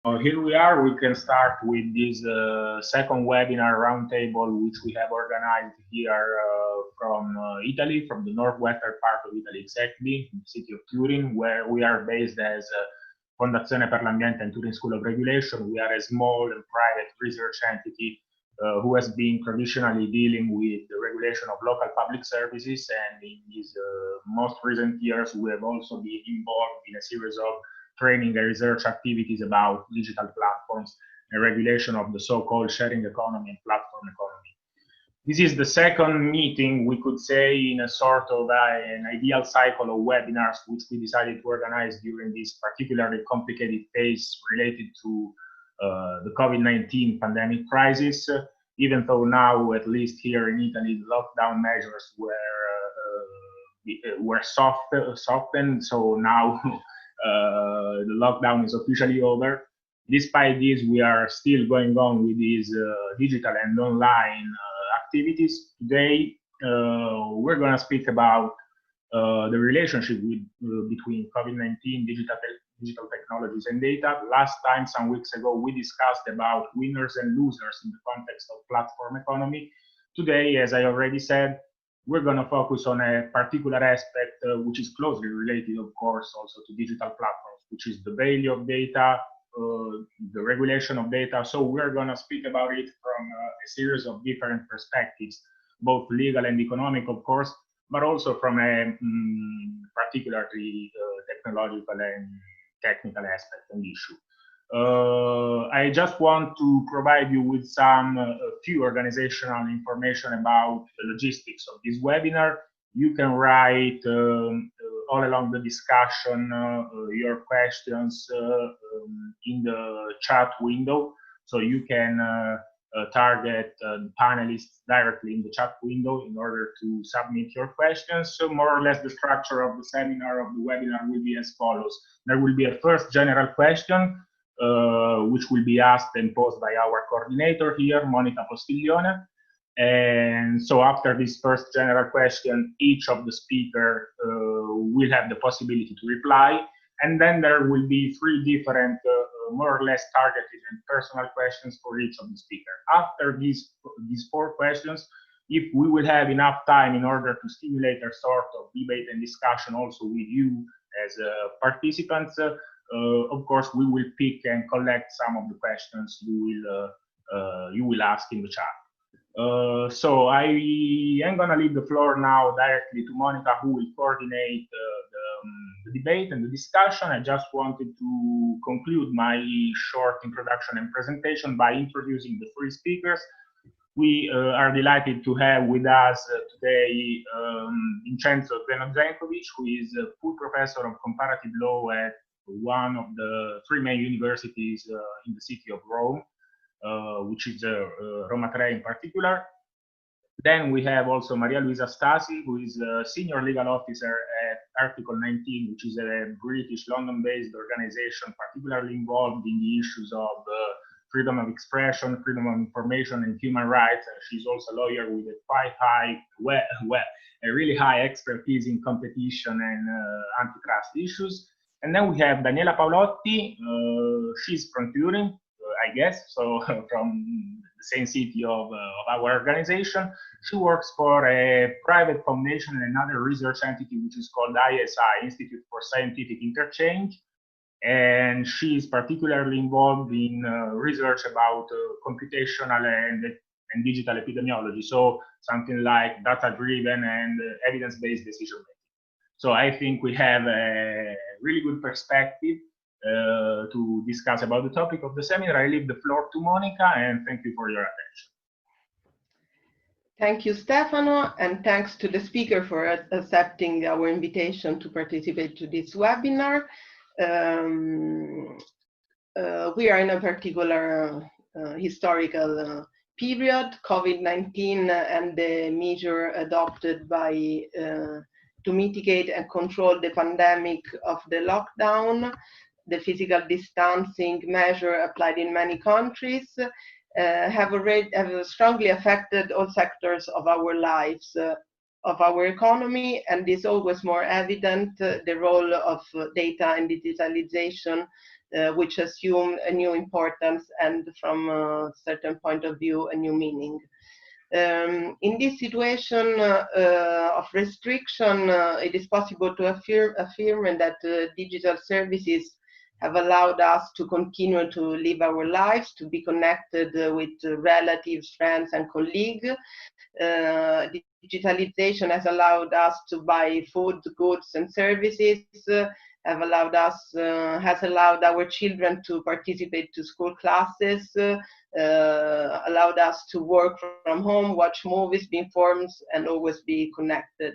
Here we are. We can start with this second webinar roundtable, which we have organized here from Italy, from the northwestern part of Italy, exactly, in the city of Turin, where we are based as Fondazione per l'Ambiente and Turin School of Regulation. We are a small and private research entity who has been traditionally dealing with the regulation of local public services, and in these most recent years, we have also been involved in a series of training and research activities about digital platforms and regulation of the so-called sharing economy and platform economy. This is the second meeting, we could say, in a sort of an ideal cycle of webinars, which we decided to organize during this particularly complicated phase related to the Covid-19 pandemic crisis, even though now, at least here in Italy, the lockdown measures were softened, so now the lockdown is officially over. Despite this, we are still going on with these digital and online activities. Today, we're going to speak about the relationship between COVID-19, digital technologies, and data. Last time, some weeks ago, we discussed about winners and losers in the context of platform economy. Today, as I already said, we're going to focus on a particular aspect which is closely related, of course, also to digital platforms, which is the value of data, the regulation of data. So we're going to speak about it from a series of different perspectives, both legal and economic, of course, but also from a particularly technological and technical aspect and issue. I just want to provide you with some few organizational information about the logistics of this webinar. You can write all along the discussion your questions in the chat window. So you can target panelists directly in the chat window in order to submit your questions. So more or less the structure of the seminar, of the webinar, will be as follows. There will be a first general question, which will be asked and posed by our coordinator here, Monica Postiglione. And so after this first general question, each of the speakers will have the possibility to reply. And then there will be three different, more or less targeted and personal questions for each of the speakers. After these four questions, if we will have enough time in order to stimulate a sort of debate and discussion also with you as participants, of course, we will pick and collect some of the questions you will ask in the chat. So I am going to leave the floor now directly to Monica, who will coordinate the debate and the discussion. I just wanted to conclude my short introduction and presentation by introducing the three speakers. We are delighted to have with us today Vincenzo Zenozenkovic, who is a full professor of comparative law at one of the three main universities in the city of Rome, which is Roma Tre in particular. Then we have also Maria Luisa Stasi, who is a senior legal officer at Article 19, which is a British London-based organization particularly involved in the issues of freedom of expression, freedom of information, and human rights. And she's also a lawyer with a really high expertise in competition and antitrust issues. And then we have Daniele Paulotti. She's from Turin, I guess, so from the same city of our organization. She works for a private foundation and another research entity, which is called ISI, Institute for Scientific Interchange. And she is particularly involved in research about computational and digital epidemiology, so something like data-driven and evidence-based decision-making. So I think we have a really good perspective to discuss about the topic of the seminar. I leave the floor to Monica, and thank you for your attention. Thank you, Stefano, and thanks to the speaker for accepting our invitation to participate to this webinar. We are in a particular historical period, COVID-19 and the measure adopted by to mitigate and control the pandemic of the lockdown, the physical distancing measure applied in many countries, have strongly affected all sectors of our lives, of our economy, and is always more evident the role of data and digitalization, which assume a new importance and from a certain point of view, a new meaning. In this situation of restriction, it is possible to affirm that digital services have allowed us to continue to live our lives, to be connected with relatives, friends, and colleagues. Digitalization has allowed us to buy food, goods, and services, has allowed our children to participate to school classes, allowed us to work from home, watch movies, be informed, and always be connected.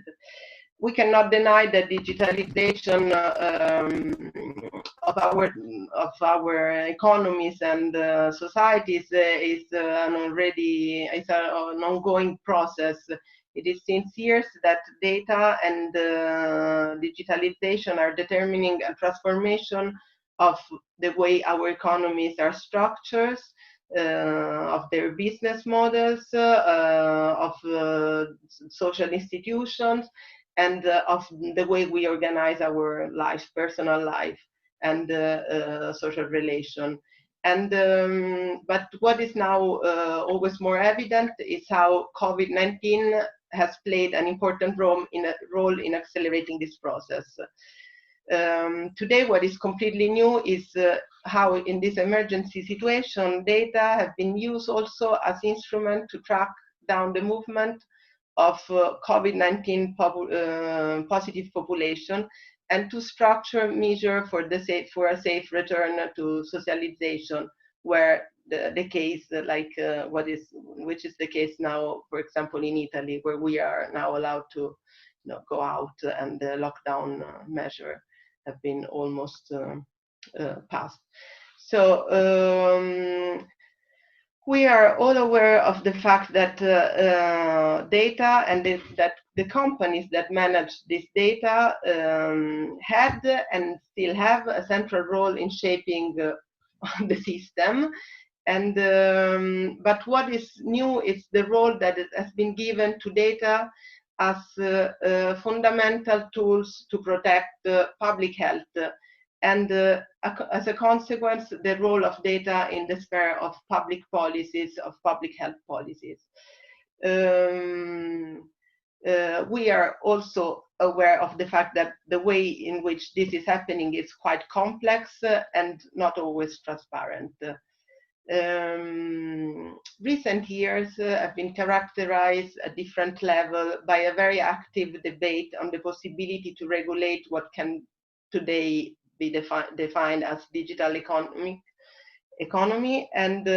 We cannot deny that digitalization of our economies and societies is an ongoing process. It is since years that data and digitalization are determining a transformation of the way our economies are structured, of their business models, of social institutions, and of the way we organize our life, personal life, and social relation. And but what is now always more evident is how COVID-19 has played an important role in accelerating this process. Today, what is completely new is how, in this emergency situation, data have been used also as instrument to track down the movement of COVID-19 positive population, and to structure measures for a safe return to socialization, where the case which is the case now, for example, in Italy, where we are now allowed to go out, and the lockdown measure have been almost passed. So we are all aware of the fact that data and that the companies that manage this data had and still have a central role in shaping the system. And but what is new is the role that has been given to data as fundamental tools to protect public health, and as a consequence, the role of data in the sphere of public policies, of public health policies. We are also aware of the fact that the way in which this is happening is quite complex and not always transparent. Recent years have been characterized at different level by a very active debate on the possibility to regulate what can today be defined as digital economy, and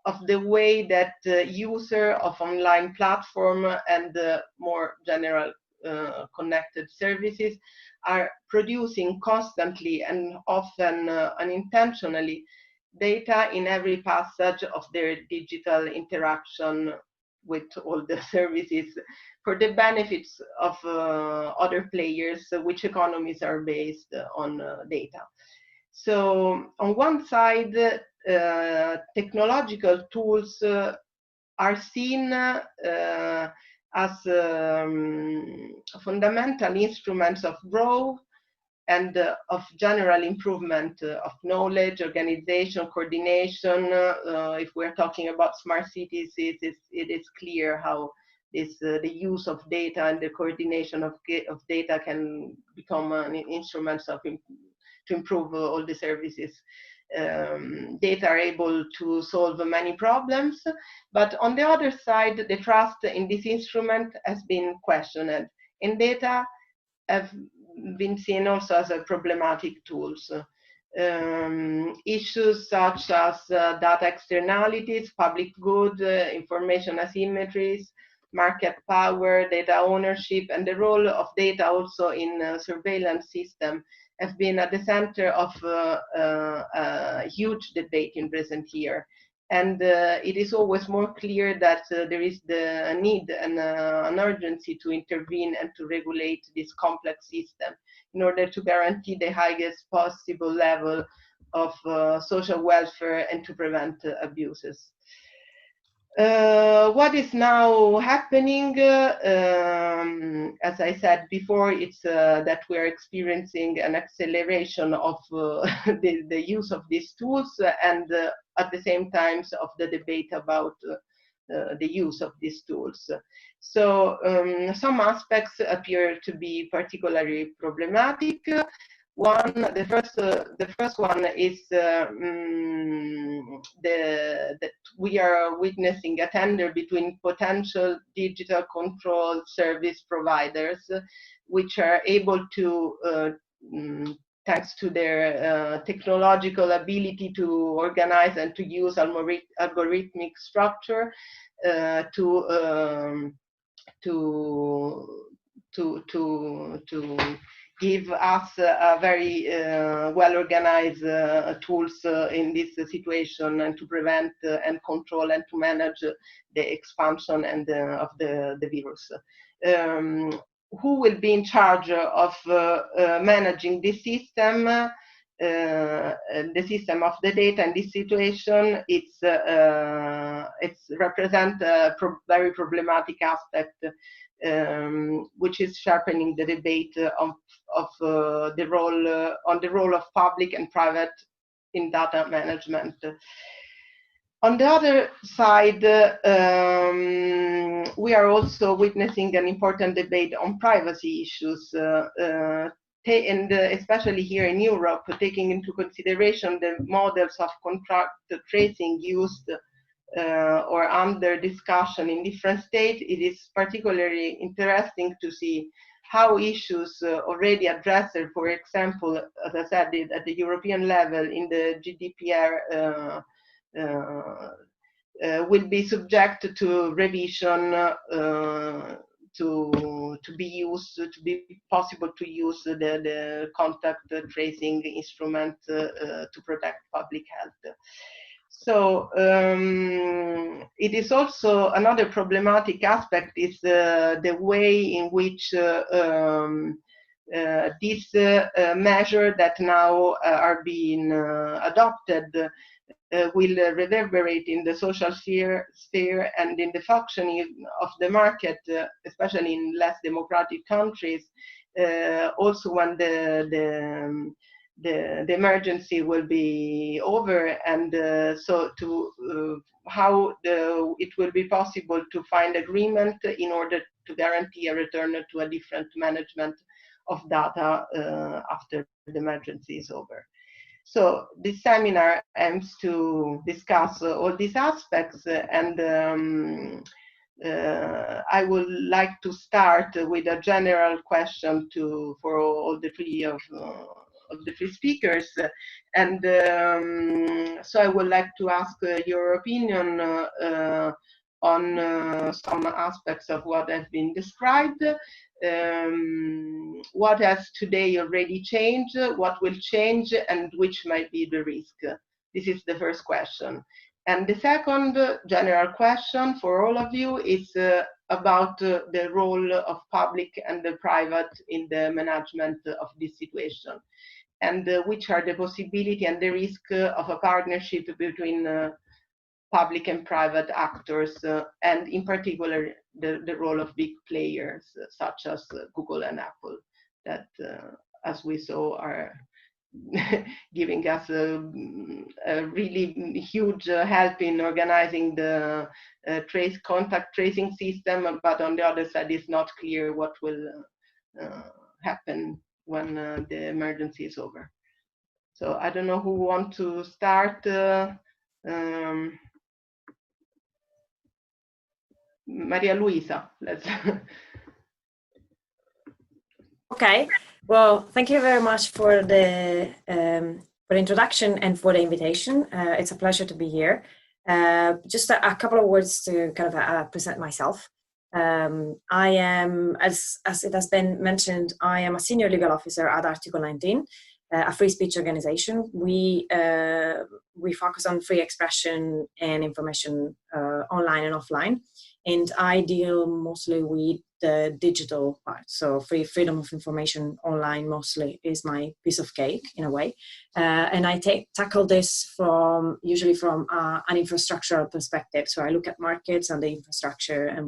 of the way that user of online platform and more general connected services are producing constantly and often unintentionally data in every passage of their digital interaction with all the services for the benefits of other players, which economies are based on data. So on one side, technological tools are seen as fundamental instruments of growth and of general improvement of knowledge, organization, coordination. If we're talking about smart cities, it is clear how the use of data and the coordination of data can become an instrument to improve all the services. Data are able to solve many problems, but on the other side, the trust in this instrument has been questioned, and data have been seen also as a problematic tools. Issues such as data externalities, public good, information asymmetries, market power, data ownership, and the role of data also in surveillance system have been at the center of a huge debate in recent years. And it is always more clear that there is a need and an urgency to intervene and to regulate this complex system in order to guarantee the highest possible level of social welfare and to prevent abuses. What is now happening, as I said before, it's that we're experiencing an acceleration of the use of these tools and at the same time of the debate about the use of these tools. So some aspects appear to be particularly problematic. The first one is that we are witnessing a tender between potential digital control service providers, which are able to, thanks to their technological ability to organize and to use algorithmic structure, to give us a very well-organized tools in this situation, and to prevent and control and to manage the expansion and of the virus. Who will be in charge of managing this system? The system of the data in this situation, it's represent a very problematic aspect, which is sharpening the debate of the role of public and private in data management. On the other side, we are also witnessing an important debate on privacy issues, and especially here in Europe, taking into consideration the models of contact tracing used or under discussion in different states. It is particularly interesting to see how issues already addressed, for example, as I said, at the European level in the GDPR will be subject to revision to be possible to use the contact tracing instrument to protect public health. So it is also another problematic aspect is the way in which these measures that now are being adopted will reverberate in the social sphere and in the functioning of the market, especially in less democratic countries, also when the emergency will be over, and so to how it will be possible to find agreement in order to guarantee a return to a different management of data after the emergency is over. So this seminar aims to discuss all these aspects, and I would like to start with a general question for all the three of the three speakers, and so I would like to ask your opinion on some aspects of what has been described. What has today already changed, what will change, and which might be the risk? This is the first question. And the second general question for all of you is about the role of public and the private in the management of this situation, and which are the possibility and the risk of a partnership between public and private actors, and in particular the role of big players such as Google and Apple, that as we saw are giving us a really huge help in organizing the contact tracing system, but on the other side it's not clear what will happen when the emergency is over. So I don't know who wants to start. Maria Luisa, let's. Okay, well, thank you very much for the introduction and for the invitation. It's a pleasure to be here. Just a couple of words to kind of present myself. I am, as it has been mentioned, I am a senior legal officer at Article 19, a free speech organization. We focus on free expression and information online and offline, and I deal mostly with the digital part. So freedom of information online mostly is my piece of cake in a way. And I tackle this usually from an infrastructural perspective. So I look at markets and the infrastructure and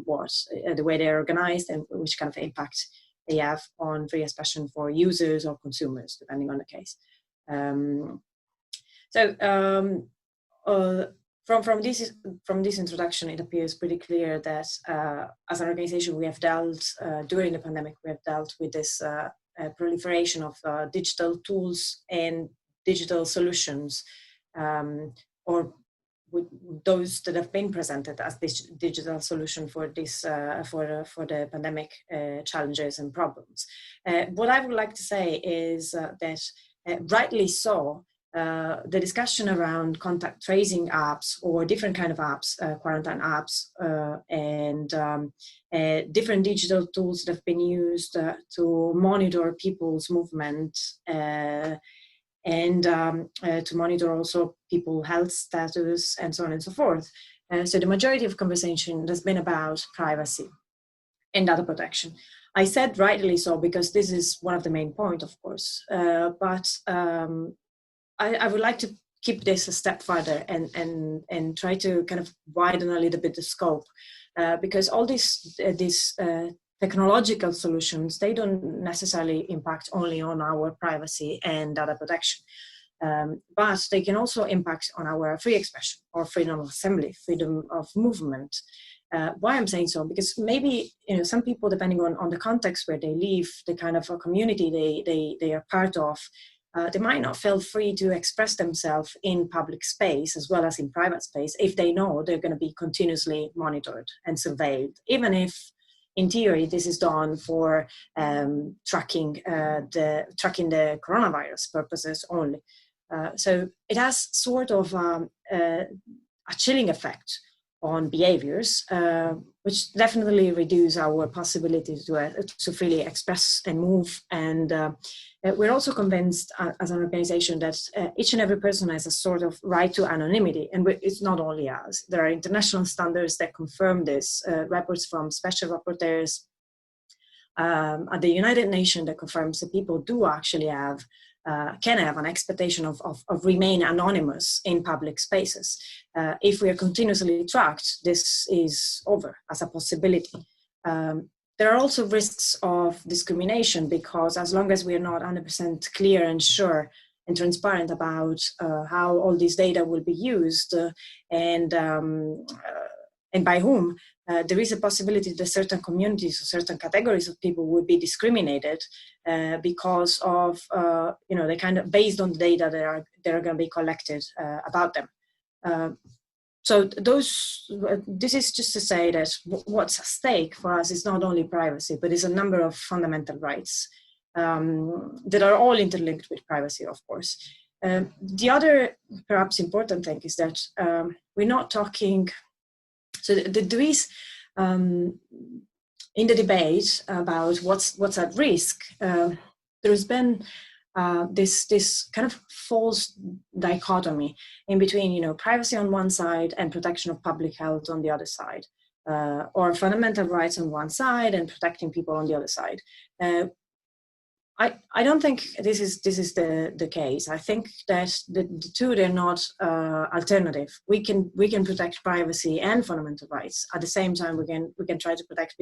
the way they're organized and which kind of impact they have on free expression for users or consumers, depending on the case. From this introduction, it appears pretty clear that as an organization, we have dealt during the pandemic. We have dealt with this proliferation of digital tools and digital solutions, or with those that have been presented as this digital solution for this for the pandemic challenges and problems. What I would like to say is that rightly so. The discussion around contact tracing apps or different kind of apps, quarantine apps, and different digital tools that have been used to monitor people's movement and to monitor also people's health status and so on and so forth. So the majority of conversation has been about privacy and data protection. I said rightly so because this is one of the main points, of course, but I would like to keep this a step further and try to kind of widen a little bit the scope, because all these technological solutions, they don't necessarily impact only on our privacy and data protection, but they can also impact on our free expression or freedom of assembly, freedom of movement. Why I'm saying so? Because maybe some people, depending on the context where they live, the kind of a community they are part of, they might not feel free to express themselves in public space as well as in private space if they know they're going to be continuously monitored and surveilled, even if in theory this is done for tracking the coronavirus purposes only. So it has sort of a chilling effect on behaviors, which definitely reduce our possibility to freely express and move. And we're also convinced as an organization that each and every person has a sort of right to anonymity. And it's not only us. There are international standards that confirm this, reports from special rapporteurs at the United Nations that confirms that people do actually can have an expectation of remain anonymous in public spaces. If we are continuously tracked, this is over as a possibility. There are also risks of discrimination because as long as we are not 100% clear and sure and transparent about how all this data will be used and by whom, there is a possibility that certain communities or certain categories of people would be discriminated because of, they kind of based on the data that are going to be collected about them. So this is just to say that what's at stake for us is not only privacy, but it's a number of fundamental rights that are all interlinked with privacy, of course. The other perhaps important thing is that we're not talking. So there is, in the debate about what's at risk, there has been this kind of false dichotomy in between, privacy on one side and protection of public health on the other side, or fundamental rights on one side and protecting people on the other side. I don't think this is the case. I think that the two, they're not alternative. We can protect privacy and fundamental rights at the same time. We can try to protect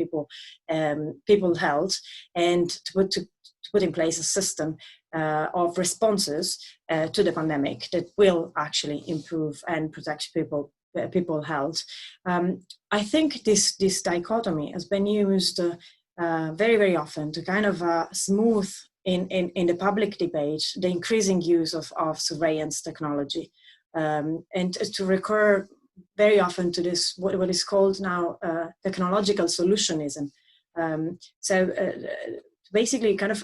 people's health and to put in place a system of responses to the pandemic that will actually improve and protect people's health. I think this dichotomy has been used very, very often to kind of smooth in the public debate the increasing use of surveillance technology, and to recur very often to this what is called now technological solutionism. Basically kind of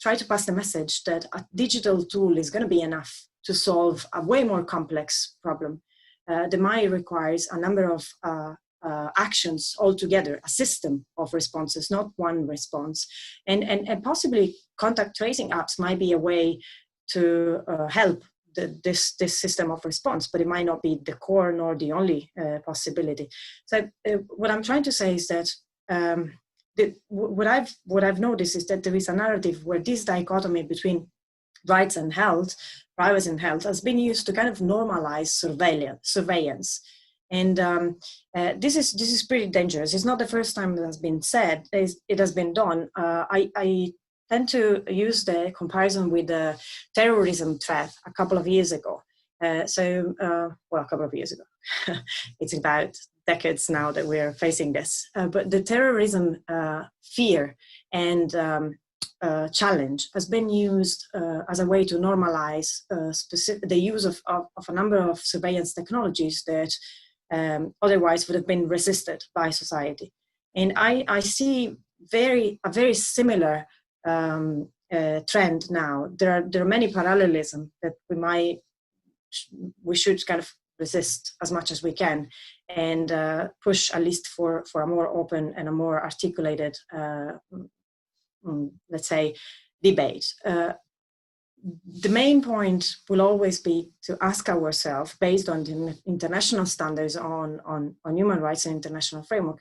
try to pass the message that a digital tool is going to be enough to solve a way more complex problem that might requires a number of actions altogether, a system of responses, not one response. And possibly contact tracing apps might be a way to help this system of response, but it might not be the core nor the only possibility. So what I'm trying to say is that what I've noticed is that there is a narrative where this dichotomy between rights and health, privacy and health, has been used to kind of normalize surveillance. And this is pretty dangerous. It's not the first time it has been said. It has been done. I tend to use the comparison with the terrorism threat a couple of years ago. Well, a couple of years ago. It's about decades now that we're facing this. But the terrorism fear and challenge has been used as a way to normalize the use of a number of surveillance technologies that otherwise would have been resisted by society. And I see a very similar trend now. There are many parallelisms that we should kind of resist as much as we can, and push at least for a more open and a more articulated, let's say, debate. The main point will always be to ask ourselves, based on the international standards on human rights and international framework,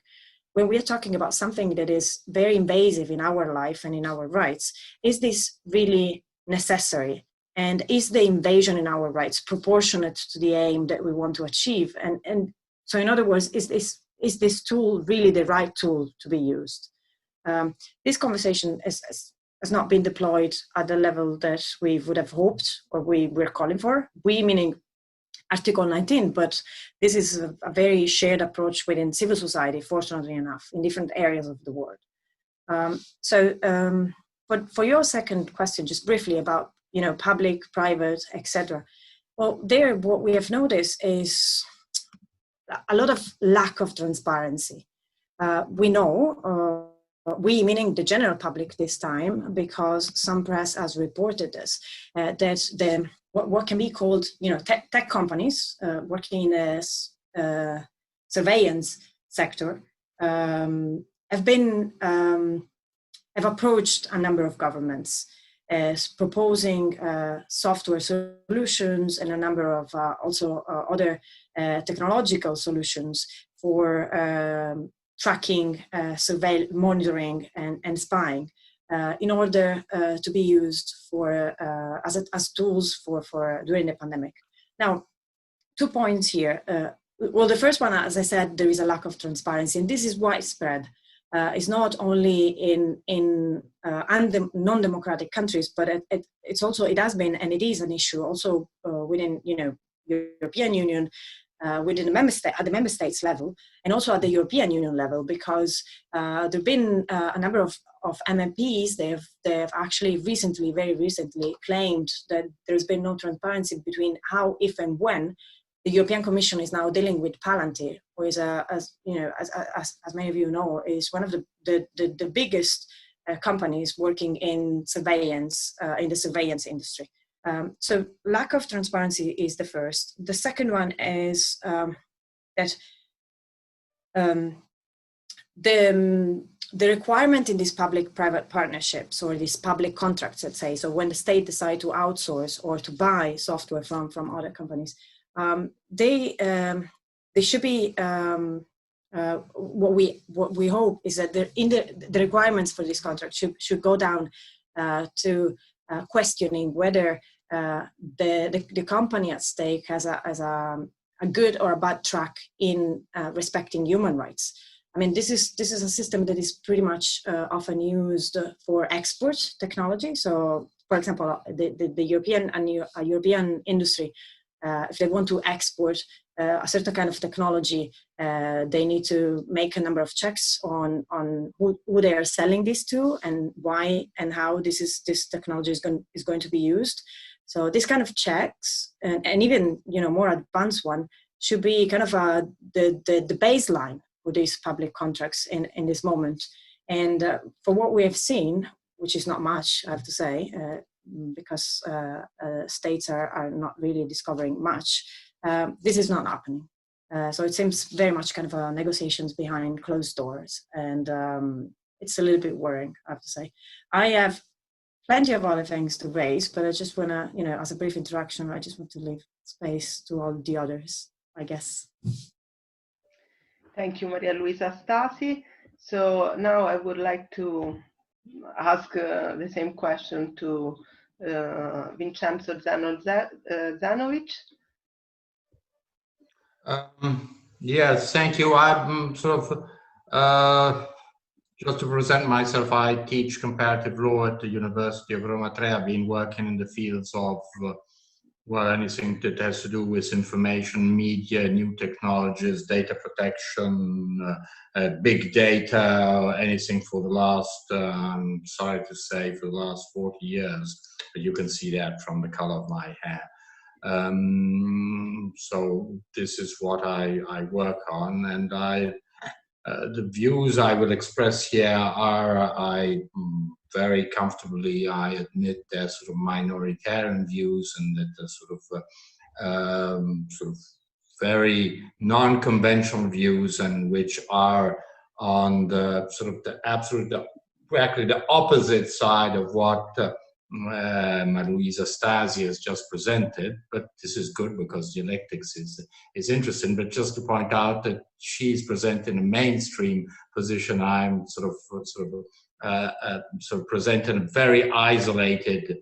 when we are talking about something that is very invasive in our life and in our rights, is this really necessary? And is the invasion in our rights proportionate to the aim that we want to achieve? And so, in other words, is this tool really the right tool to be used? This conversation has not been deployed at the level that we would have hoped or we were calling for. We meaning Article 19, but this is a very shared approach within civil society, fortunately enough, in different areas of the world. But for your second question, just briefly about public, private, etc. Well, there what we have noticed is a lot of lack of transparency. We know, we meaning the general public this time, because some press has reported this, that what can be called tech companies working in a surveillance sector have approached a number of governments as proposing software solutions and a number of also other technological solutions for tracking, monitoring, and spying in order to be used for as tools for during the pandemic. Now, 2 points here. Well, the first one, as I said, there is a lack of transparency, and this is widespread. It's not only in non-democratic countries, but it has been, and it is an issue also within European Union, within at the member states level, and also at the European Union level, because there've been a number of MMPs. They've actually very recently claimed that there's been no transparency between how, if, and when the European Commission is now dealing with Palantir, who is, as many of you know, is one of the biggest companies working in surveillance, in the surveillance industry. So lack of transparency is the first. The second one is that the requirement in these public-private partnerships or these public contracts, let's say, so when the state decide to outsource or to buy software from other companies, they should be what we hope is that the requirements for this contract should go down to questioning whether the company at stake has a good or a bad track in respecting human rights. I mean, this is a system that is pretty much often used for export technology. So, for example, the European industry, if they want to export a certain kind of technology, they need to make a number of checks on who they are selling this to and why and how this technology is going to be used. So this kind of checks and even more advanced one should be kind of the baseline for these public contracts in this moment. And for what we have seen, which is not much, I have to say, because states are not really discovering much, this is not happening. So it seems very much kind of negotiations behind closed doors, and it's a little bit worrying, I have to say. I have plenty of other things to raise, but I just want to, as a brief introduction, I just want to leave space to all the others, I guess. Thank you, Maria Luisa Stasi. So now I would like to ask the same question to Vincenzo Zanovic. Yes, thank you. I'm just to present myself, I teach comparative law at the University of Roma Tre. I've been working in the fields of well, anything that has to do with information, media, new technologies, data protection, big data, anything for the last, sorry to say, for the last 40 years. But you can see that from the color of my hair. So this is what I work on, and the views I will express here are, very comfortably, I admit, they're sort of minoritarian views, and that they're sort of very non-conventional views, and which are on the sort of the absolute, practically the opposite side of what Maluisa Stasi has just presented. But this is good because dialectics is interesting. But just to point out that she's presenting a mainstream position, I'm sort of presenting a very isolated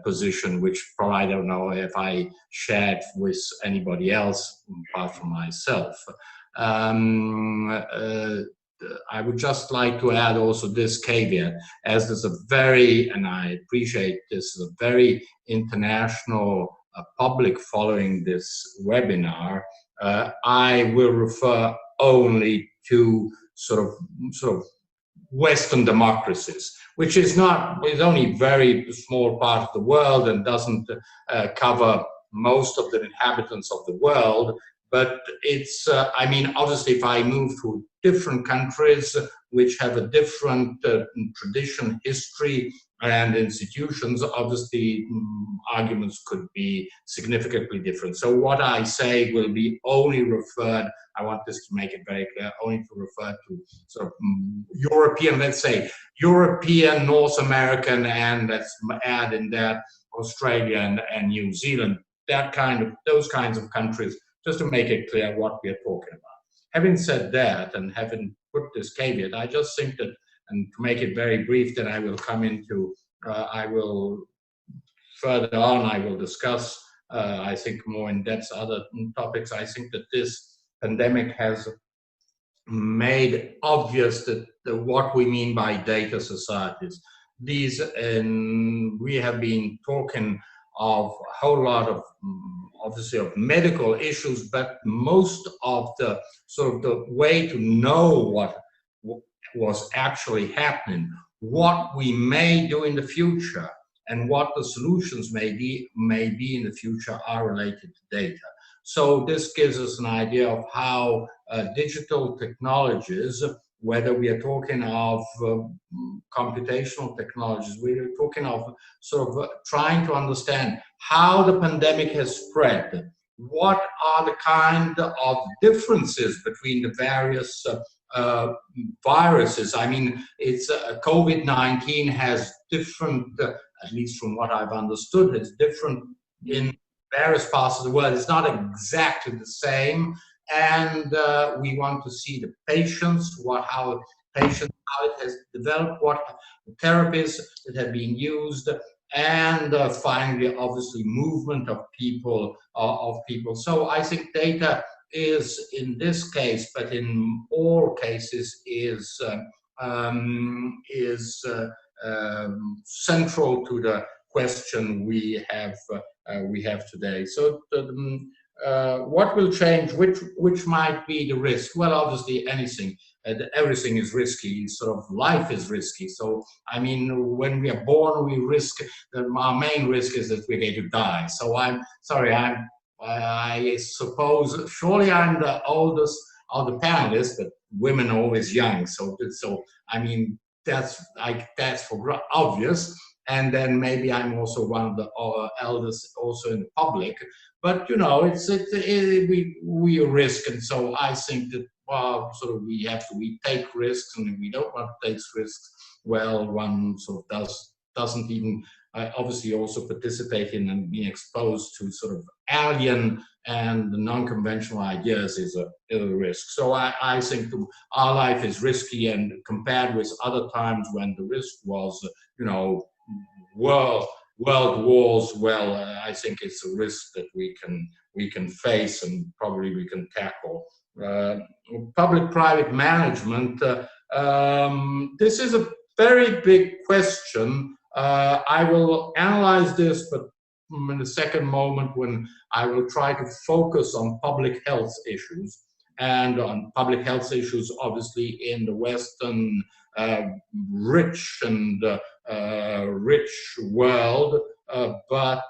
position, which probably I don't know if I shared with anybody else apart from myself. I would just like to add also this caveat, as there's a very, and I appreciate this, is a very international public following this webinar. I will refer only to sort of Western democracies, which is only a very small part of the world and doesn't cover most of the inhabitants of the world. But it's, I mean, obviously, if I move to different countries which have a different tradition, history, and institutions, obviously, arguments could be significantly different. So what I say will be only referred, I want this to make it very clear, only to refer to sort of European, let's say, European, North American, and let's add in that Australia and New Zealand, those kinds of countries, just to make it clear what we are talking about. Having said that, and having put this caveat, I just think that, and to make it very brief, then I will come into, further on, I will discuss, I think, more in depth other topics. I think that this pandemic has made obvious that what we mean by data societies. These, we have been talking of a whole lot of, obviously, of medical issues, but most of the sort of the way to know what was actually happening, what we may do in the future, and what the solutions may be in the future are related to data. So this gives us an idea of how digital technologies, whether we are talking of computational technologies, we're talking of sort of trying to understand how the pandemic has spread, what are the kind of differences between the various viruses. I mean, it's COVID-19 has different, at least from what I've understood, it's different in various parts of the world. It's not exactly the same, and we want to see the patients, how it has developed, what therapies that have been used, and finally, obviously, movement of people. So I think data is, in this case, but in all cases, is central to the question we have today. So what will change? Which might be the risk? Well, obviously anything. Everything is risky. Sort of life is risky. So I mean, when we are born, we risk. Our main risk is that we're going to die. So I'm sorry. I suppose surely I'm the oldest of the panelists, but women are always young. So I mean, that's for obvious. And then maybe I'm also one of the eldest also in the public. But you know, we risk, and so I think that sort of we take risks, and if we don't want to take risks, well, one sort of doesn't even obviously also participate in and being exposed to sort of alien and the non-conventional ideas is a risk. So I think our life is risky, and compared with other times when the risk was, you know, world wars, well, I think it's a risk that we can face and probably we can tackle. Public-private management. This is a very big question. I will analyze this, but in the second moment when I will try to focus on public health issues, and on public health issues obviously in the Western rich world, but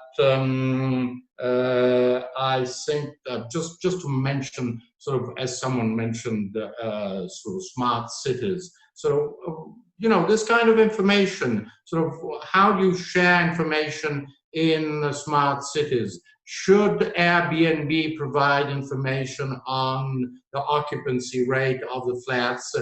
I think that just to mention, sort of as someone mentioned, sort of smart cities. So you know, this kind of information, sort of how do you share information in smart cities? Should Airbnb provide information on the occupancy rate of the flats?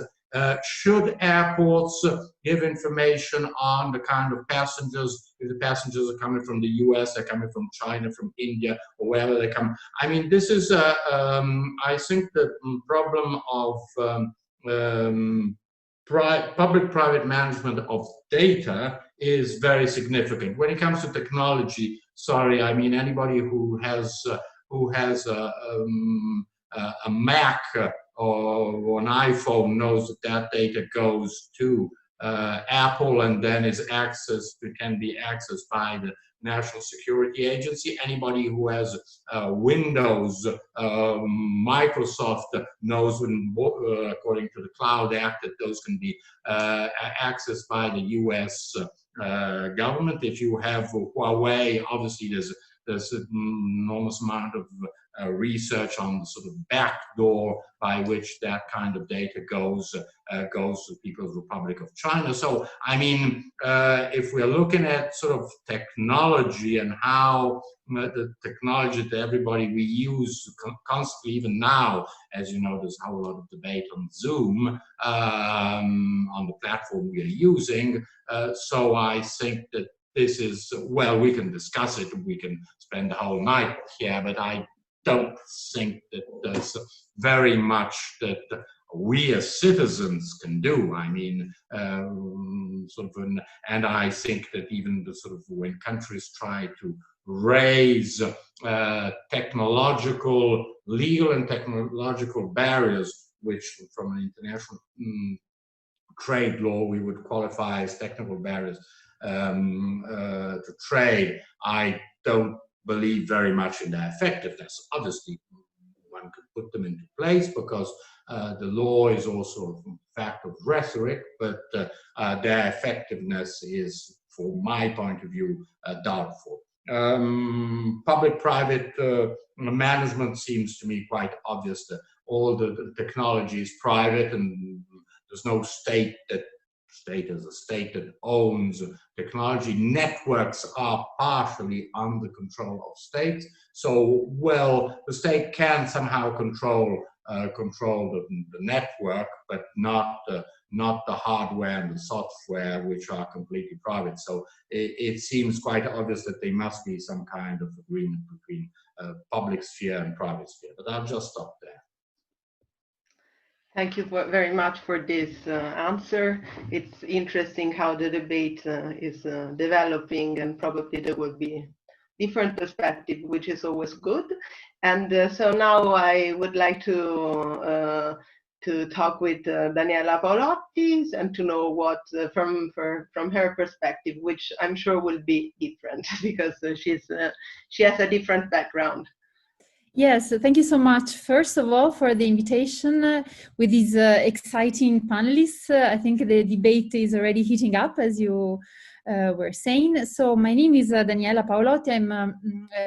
Should airports give information on the kind of passengers, if the passengers are coming from the US, they're coming from China, from India, or wherever they come? I mean, this is, I think the problem of public-private management of data is very significant. When it comes to technology, sorry, I mean, anybody who has a Mac or an iPhone knows that data goes to Apple, and then can be accessed by the National Security Agency. Anybody who has Windows, Microsoft knows, according to the Cloud Act, that those can be accessed by the US government. If you have Huawei, obviously there's an enormous amount of research on the sort of backdoor by which that kind of data goes to People's Republic of China. So, I mean, if we're looking at sort of technology and how the technology that everybody we use constantly, even now, as you know, there's a whole lot of debate on Zoom, on the platform we are using. So I think that this is, well, we can discuss it, we can spend the whole night here, but I don't think that there's very much that we as citizens can do. I mean, and I think that even the sort of when countries try to raise legal and technological barriers, which from an international trade law we would qualify as technical barriers to trade, I don't believe very much in their effectiveness. Obviously, one could put them into place because the law is also a fact of rhetoric, but their effectiveness is, from my point of view, doubtful. Public-private management seems to me quite obvious that all the technology is private, and there's no state as a state that owns technology. Networks are partially under control of states. So, well, the state can somehow control the network, but not the hardware and the software, which are completely private. So it seems quite obvious that there must be some kind of agreement between public sphere and private sphere. But I'll just stop there. Thank you very much for this answer. It's interesting how the debate is developing, and probably there will be different perspective, which is always good. And so now I would like to talk with Daniele Paulo and to know what from her perspective, which I'm sure will be different because she has a different background. Yes, thank you so much, first of all, for the invitation with these exciting panelists. I think the debate is already heating up, as you were saying. So my name is Daniele Paulo. I'm a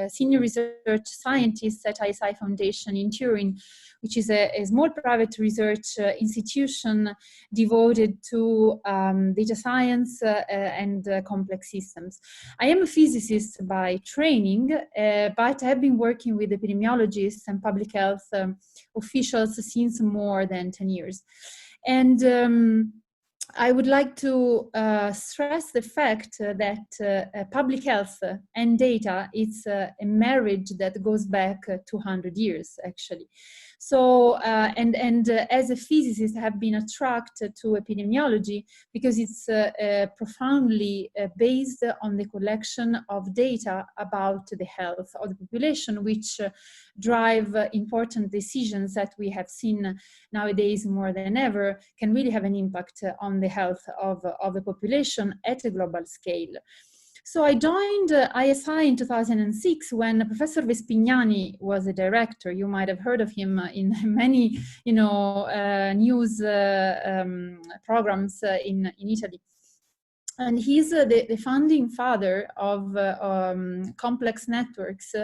senior research scientist at ISI Foundation in Turin, which is a small private research institution devoted to data science and complex systems. I am a physicist by training, but I have been working with epidemiologists and public health officials since more than 10 years. And I would like to stress the fact that public health and data, it's a marriage that goes back 200 years, actually. So, as a physicist, I have been attracted to epidemiology because it's profoundly based on the collection of data about the health of the population, which drive important decisions that we have seen nowadays more than ever can really have an impact on the health of the population at a global scale. So I joined ISI in 2006 when Professor Vespignani was a director. You might have heard of him in many, news programs in Italy. And he's the founding father of complex networks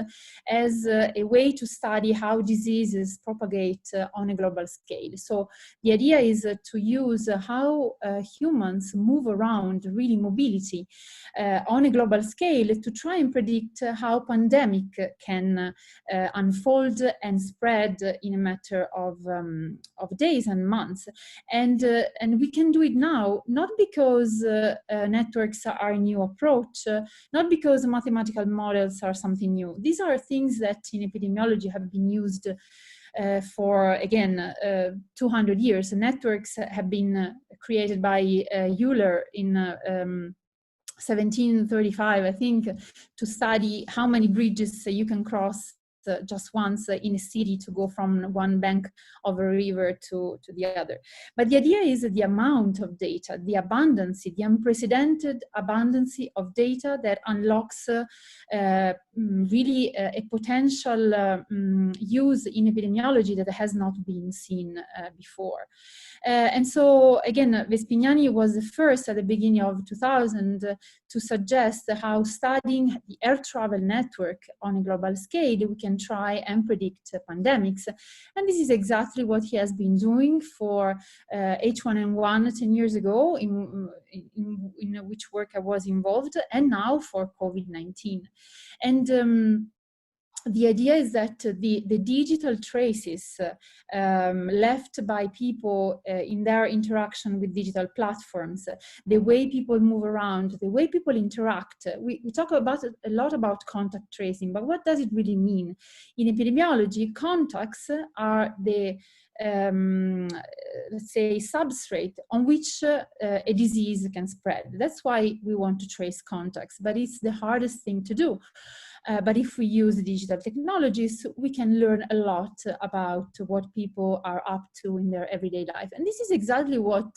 as a way to study how diseases propagate on a global scale. So the idea is to use how humans move around, really mobility, on a global scale to try and predict how pandemic can unfold and spread in a matter of days and months. And we can do it now, not because networks are a new approach, not because mathematical models are something new. These are things that in epidemiology have been used for, again, 200 years. Networks have been created by Euler in 1735, I think, to study how many bridges you can cross just once in a city to go from one bank of a river to the other. But the idea is the amount of data, the abundance, the unprecedented abundance of data that unlocks really a potential use in epidemiology that has not been seen before. And so, again, Vespignani was the first at the beginning of 2000 to suggest how studying the air travel network on a global scale, we can try and predict pandemics. And this is exactly what he has been doing for H1N1 10 years ago, in which work I was involved, and now for COVID-19. And the idea is that the digital traces left by people in their interaction with digital platforms, the way people move around, the way people interact. We talk about a lot about contact tracing, but what does it really mean? In epidemiology, contacts are the let's say, substrate on which a disease can spread. That's why we want to trace contacts, but it's the hardest thing to do. But if we use digital technologies, we can learn a lot about what people are up to in their everyday life. And this is exactly what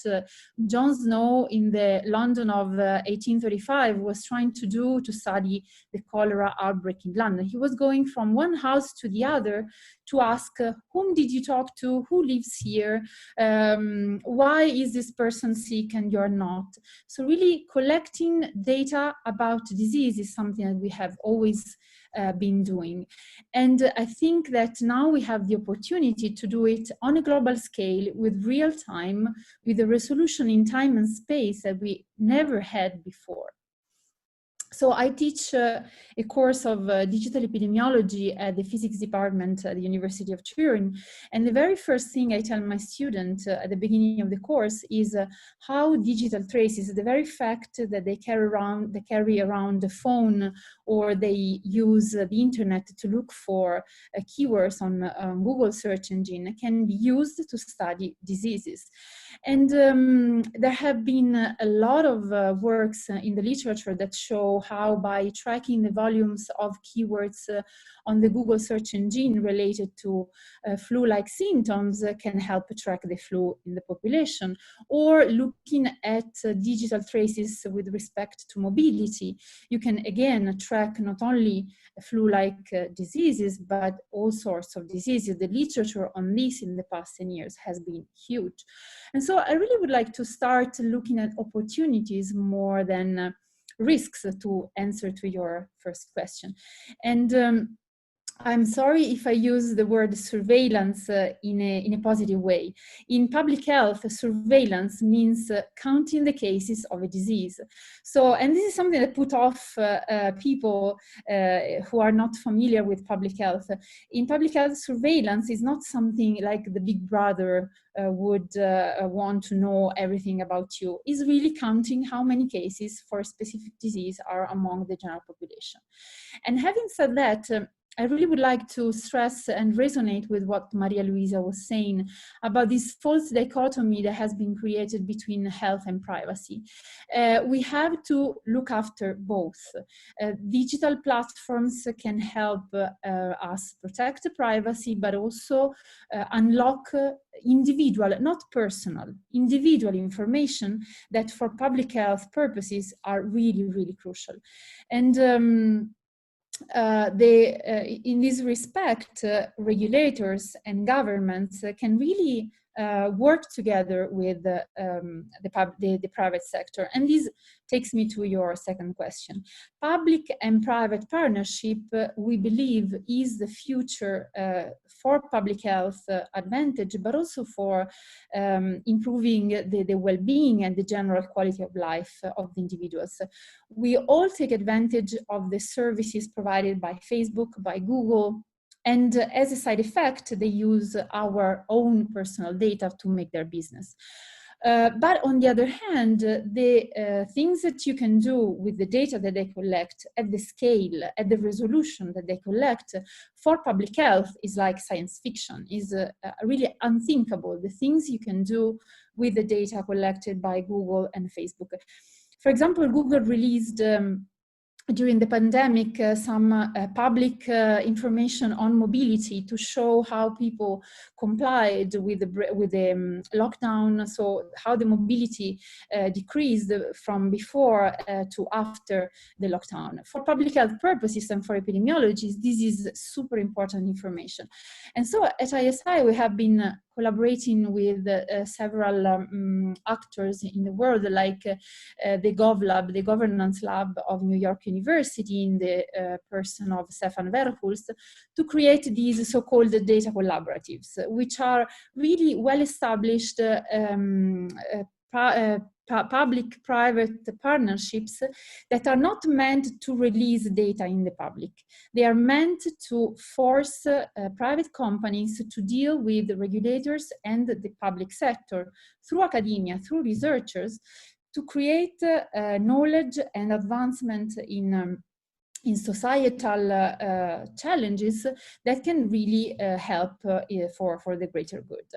John Snow in the London of 1835 was trying to do to study the cholera outbreak in London. He was going from one house to the other to ask, whom did you talk to? Who lives here? Why is this person sick and you're not? So really collecting data about disease is something that we have always been doing. And I think that now we have the opportunity to do it on a global scale with real time, with a resolution in time and space that we never had before. So I teach a course of digital epidemiology at the physics department at the University of Turin. And the very first thing I tell my student at the beginning of the course is how digital traces, the very fact that they carry around the phone or they use the internet to look for keywords on Google search engine, can be used to study diseases. And there have been a lot of works in the literature that show how by tracking the volumes of keywords on the Google search engine related to flu-like symptoms can help track the flu in the population, or looking at digital traces with respect to mobility. You can again track not only flu-like diseases, but all sorts of diseases. The literature on this in the past 10 years has been huge. And so I really would like to start looking at opportunities more than risks to answer to your first question. And I'm sorry if I use the word surveillance in a positive way. In public health, surveillance means counting the cases of a disease. So, and this is something that put off people who are not familiar with public health. In public health, surveillance is not something like the big brother would want to know everything about you. It's really counting how many cases for a specific disease are among the general population. And having said that, I really would like to stress and resonate with what Maria Luisa was saying about this false dichotomy that has been created between health and privacy. We have to look after both. Digital platforms can help us protect privacy, but also unlock individual, not personal, individual information that for public health purposes are really, really crucial. And in this respect, regulators and governments can really work together with the private sector. And this takes me to your second question. Public and private partnership, we believe, is the future for public health advantage, but also for improving the well-being and the general quality of life of the individuals. We all take advantage of the services provided by Facebook, by Google, and as a side effect, they use our own personal data to make their business. But on the other hand, the things that you can do with the data that they collect at the scale, at the resolution that they collect for public health is like science fiction, is really unthinkable, the things you can do with the data collected by Google and Facebook. For example, Google released during the pandemic some public information on mobility to show how people complied with the lockdown, so how the mobility decreased from before to after the lockdown. For public health purposes and for epidemiology, this is super important information. And so at ISI, we have been collaborating with several actors in the world, like the GovLab, the Governance Lab of New York University, in the person of Stefan Verhulst, to create these so-called data collaboratives, which are really well-established public-private partnerships that are not meant to release data in the public. They are meant to force private companies to deal with the regulators and the public sector through academia, through researchers, to create knowledge and advancement in societal challenges that can really help for the greater good.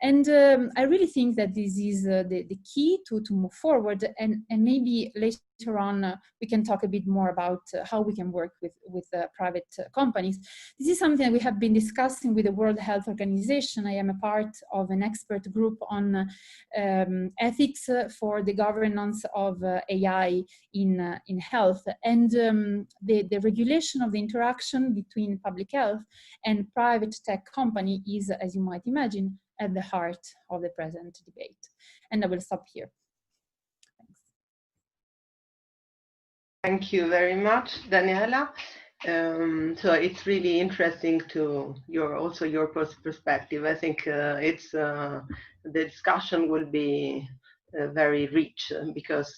And I really think that this is the key to move forward, and maybe later on we can talk a bit more about how we can work with private companies. This is something that we have been discussing with the World Health Organization. I am a part of an expert group on ethics for the governance of AI in health, and the regulation of the interaction between public health and private tech company is, as you might imagine, at the heart of the present debate. And I will stop here. Thanks. Thank you very much, Daniela. So it's really interesting to your perspective. I think the discussion will be very rich because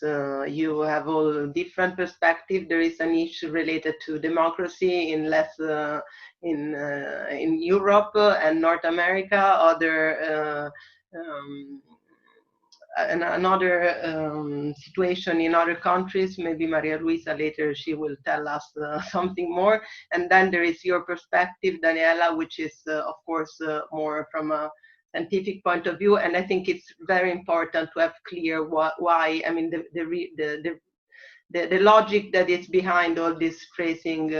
you have all different perspectives. There is an issue related to democracy in Europe and North America, another situation in other countries. Maybe Maria Luisa later, she will tell us something more. And then there is your perspective, Daniela, which is of course more from a scientific point of view. And I think it's very important to have clear why, I mean, the logic that is behind all these tracing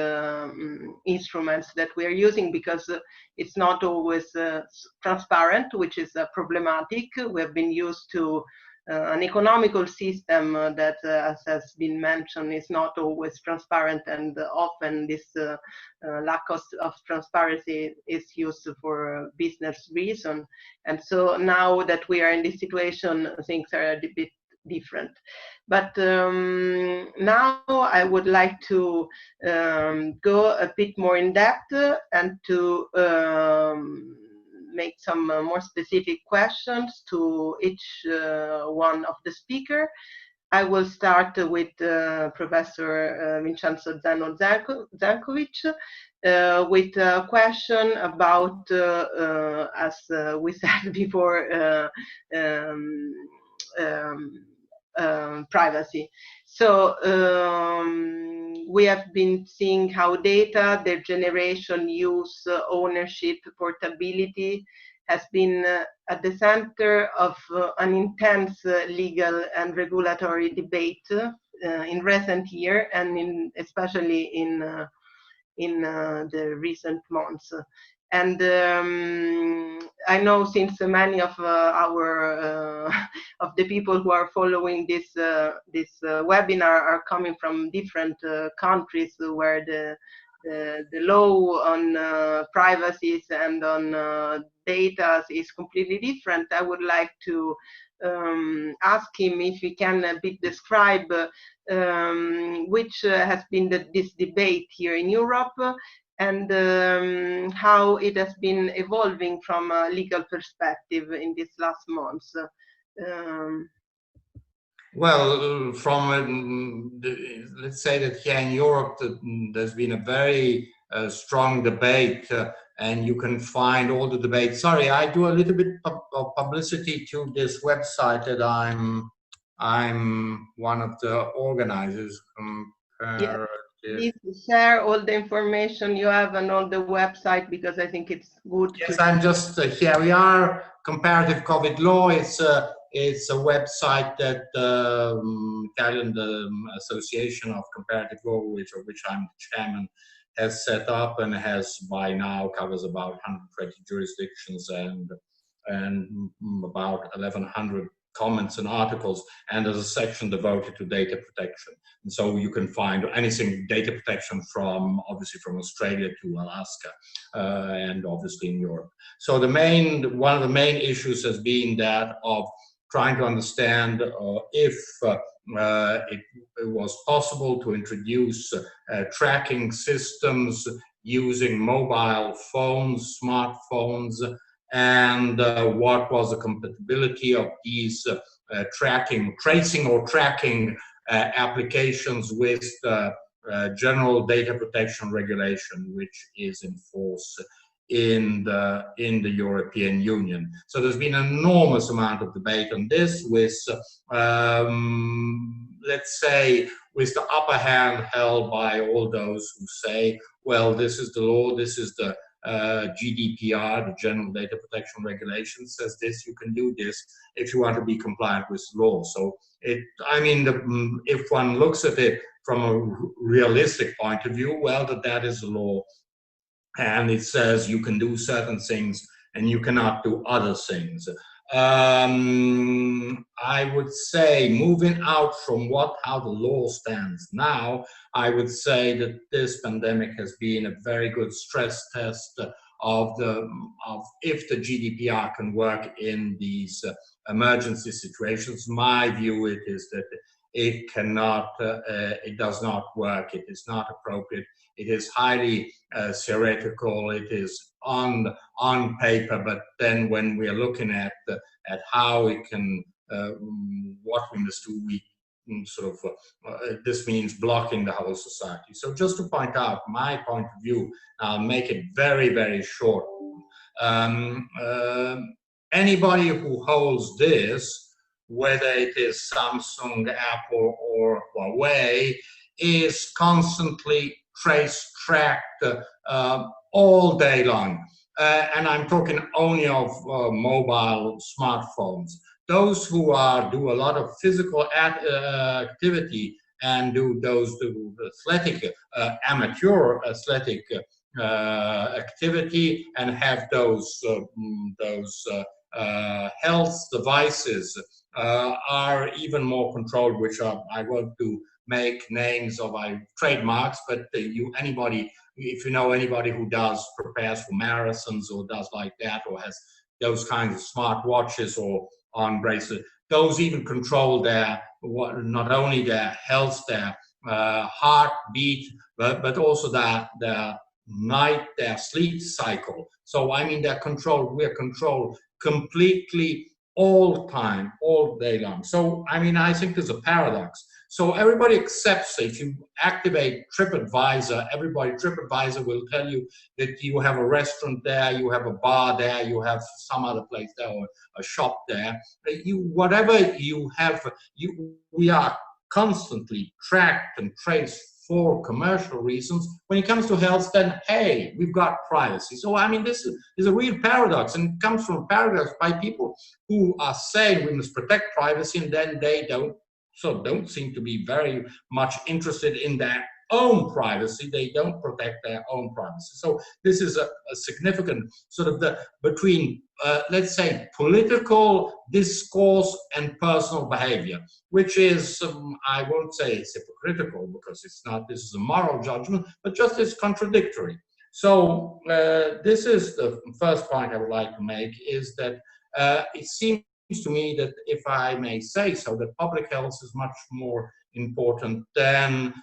instruments that we are using, because it's not always transparent, which is problematic. We have been used to an economical system that, as has been mentioned, is not always transparent, and often this lack of transparency is used for business reason. And so now that we are in this situation, things are a bit different. But now I would like to go a bit more in depth and to make some more specific questions to each one of the speakers. I will start with Professor Vincenzo Zankovic with a question about, as we said before, privacy. So we have been seeing how data, their generation, use, ownership, portability has been at the center of an intense legal and regulatory debate in recent years, and especially in the recent months. And I know since many of of the people who are following this webinar are coming from different countries where the law on privacy and on data is completely different. I would like to ask him if he can a bit describe which has been this debate here in Europe, and how it has been evolving from a legal perspective in these last months. Well, let's say that here in Europe, there's been a very strong debate, and you can find all the debates. Sorry, I do a little bit of publicity to this website that I'm one of the organizers. Yeah. Please share all the information you have on all the website, because I think it's good. Yes, I'm just here. We are Comparative COVID Law. It's a website that Italian Association of Comparative Law, of which I'm the chairman, has set up, and has by now covers about 120 jurisdictions and about 1,100 comments and articles, and there's a section devoted to data protection. And so you can find anything data protection from, obviously, from Australia to Alaska, and obviously in Europe. So one of the main issues has been that of trying to understand if it was possible to introduce tracking systems using mobile phones, smartphones, and what was the compatibility of these tracing or tracking applications with general data protection regulation, which is in force in the European Union. So there's been an enormous amount of debate on this, with let's say, with the upper hand held by all those who say, well, this is the law, this is the GDPR, the General Data Protection Regulation, says this, you can do this if you want to be compliant with law. So if one looks at it from a realistic point of view, well, that is the law, and it says you can do certain things and you cannot do other things. I would say, moving out from how the law stands now, I would say that this pandemic has been a very good stress test of if the GDPR can work in these emergency situations. My view is that it cannot, it does not work, it is not appropriate, it is highly theoretical, it is on paper, but then when we are looking at how it can, what we must do, we sort of, this means blocking the whole society. So just to point out my point of view, I'll make it very, very short. Anybody who holds this, whether it is Samsung, Apple, or Huawei, is constantly tracked all day long. And I'm talking only of mobile smartphones. Those who do a lot of physical activity and do athletic, amateur athletic activity, and have those health devices are even more controlled, which I want to make names of trademarks, but if you know anybody who prepares for marathons or does like that, or has those kinds of smart watches or on bracelets, Those even control their, not only their health, their heartbeat, but also their night, their sleep cycle. So I mean, they're controlled, we're controlled completely all time, all day long. So I mean, I think there's a paradox. So everybody accepts, if you activate TripAdvisor, TripAdvisor will tell you that you have a restaurant there, you have a bar there, you have some other place there, or a shop there. Whatever you have, we are constantly tracked and traced for commercial reasons. When it comes to health, then hey, we've got privacy. So I mean, this is a real paradox, and it comes from paradox by people who are saying we must protect privacy, and then they don't seem to be very much interested in their own privacy. They don't protect their own privacy. So this is a significant sort of between, let's say, political discourse and personal behavior, which is, I won't say it's hypocritical, because it's not, this is a moral judgment, but just is contradictory. So this is the first point I would like to make, is that it seems to me that, if I may say so, that public health is much more important than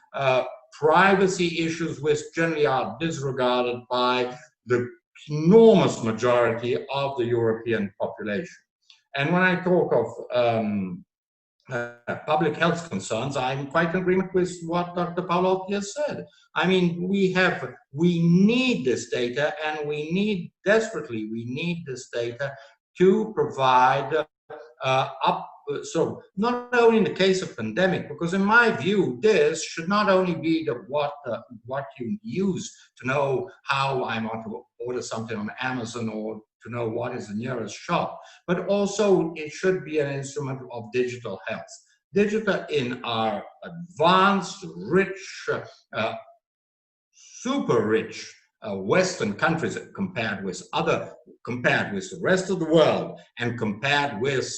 privacy issues, which generally are disregarded by the enormous majority of the European population. And when I talk of public health concerns, I'm quite in agreement with what Dr. Paulo has said. I mean, we need this data, and we need this data to provide so not only in the case of pandemic, because in my view, this should not only be what you use to know how I want to order something on Amazon, or to know what is the nearest shop, but also it should be an instrument of digital health. Digital in our advanced, rich, super rich Western countries, compared with the rest of the world, and compared with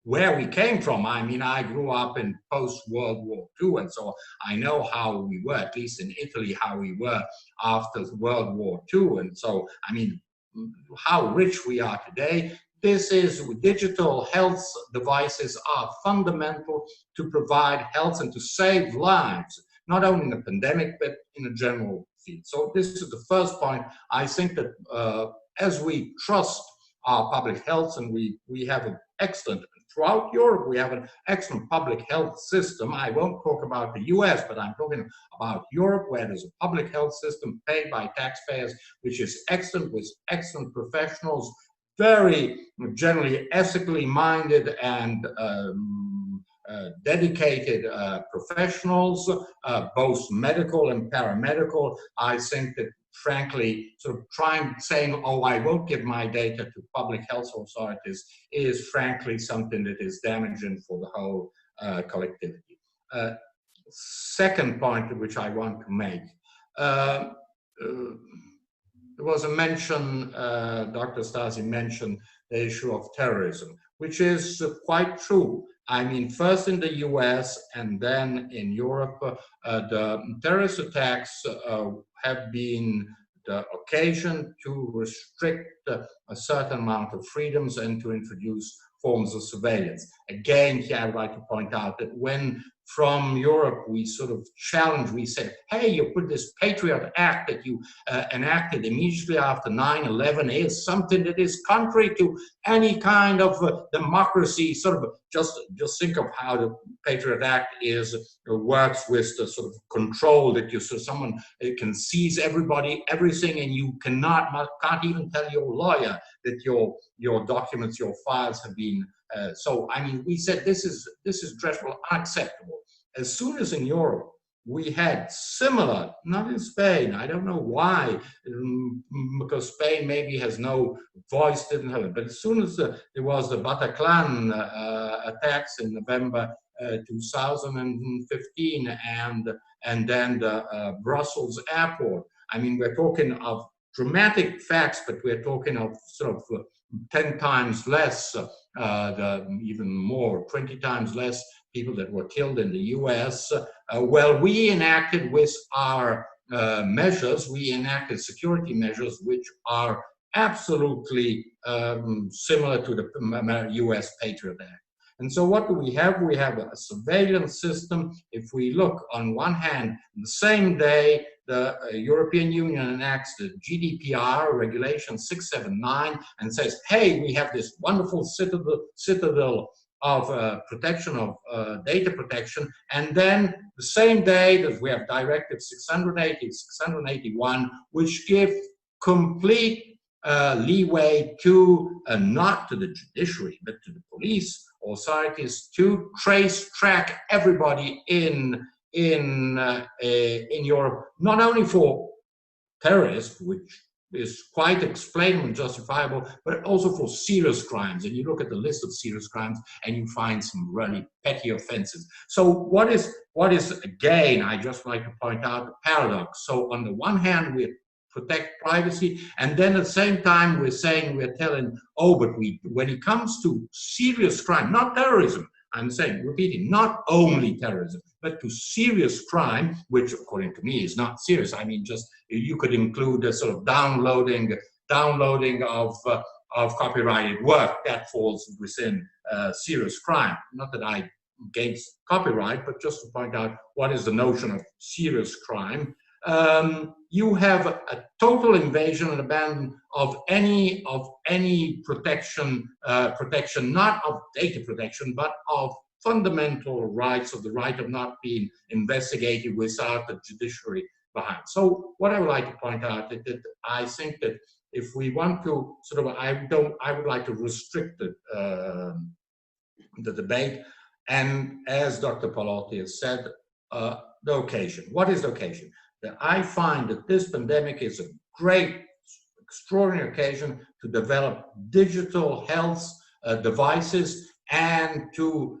where we came from. I mean, I grew up in post-World War II, and so I know how we were, at least in Italy, how we were after World War II. And so, I mean, how rich we are today. Digital health devices are fundamental to provide health and to save lives, not only in a pandemic, but in a general field. So this is the first point. I think that as we trust our public health, and we have an excellent, throughout Europe, we have an excellent public health system. I won't talk about the US, but I'm talking about Europe, where there's a public health system paid by taxpayers, which is excellent, with excellent professionals, very generally ethically minded and dedicated professionals, both medical and paramedical. I think that, frankly, sort of saying, oh, I won't give my data to public health authorities, is frankly something that is damaging for the whole collectivity. Second point which I want to make. There was a mention, Dr. Stasi mentioned the issue of terrorism, which is quite true. I mean, first in the US and then in Europe, the terrorist attacks have been the occasion to restrict a certain amount of freedoms and to introduce forms of surveillance. Again, here I would like to point out that when from Europe we sort of challenged, we said, hey, you put this Patriot Act that you enacted immediately after 9/11 is something that is contrary to any kind of democracy. Sort of just think of how the Patriot Act works with the sort of control that so someone can seize everything, and you can't even tell your lawyer that your documents, your files have been. So I mean, we said this is dreadful, unacceptable. As soon as in Europe we had similar, not in Spain, I don't know why, because Spain maybe has no voice, didn't have it, but as soon as there was the Bataclan attacks in November 2015 and then the Brussels airport, I mean, we're talking of dramatic facts, but we're talking of sort of 10 times less, even more, 20 times less people that were killed in the US. Well, we enacted with our measures, we enacted security measures which are absolutely similar to the US Patriot Act. And so what do we have? We have a surveillance system. If we look on one hand, the same day the European Union enacts the GDPR, Regulation 679, and says, hey, we have this wonderful citadel of protection of data protection, and then the same day that we have Directive 680, 681, which give complete leeway to not to the judiciary but to the police authorities to track everybody in Europe, not only for terrorists, which is quite explainable and justifiable, but also for serious crimes. And you look at the list of serious crimes and you find some really petty offenses. So what is again, I just like to point out the paradox. So on the one hand, we protect privacy, and then at the same time we're telling, oh, but when it comes to serious crime, not terrorism, I'm saying, repeating, not only terrorism, but to serious crime, which according to me is not serious. I mean, just you could include a sort of downloading of copyrighted work that falls within serious crime. Not that I against copyright, but just to point out what is the notion of serious crime. You have a total invasion and abandon of any protection, not of data protection, but of fundamental rights, of the right of not being investigated without the judiciary behind. So what I would like to point out is that I think that if we want to sort of, I would like to restrict the debate. And as Dr. Paulotti has said, the occasion. What is the occasion? That I find that this pandemic is a great, extraordinary occasion to develop digital health devices, and to,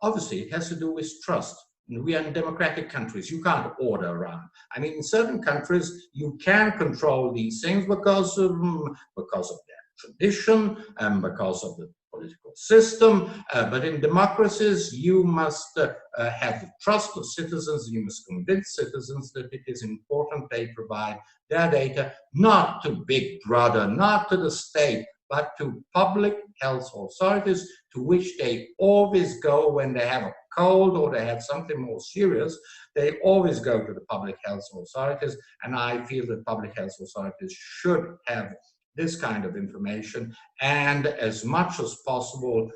obviously it has to do with trust. We are in democratic countries. You can't order around. I mean, in certain countries, you can control these things because of their tradition and because of the political system, but in democracies, you must have the trust of citizens. You must convince citizens that it is important they provide their data, not to Big Brother, not to the state, but to public health authorities, to which they always go when they have a cold or they have something more serious. They always go to the public health authorities, and I feel that public health authorities should have this kind of information, and as much as possible,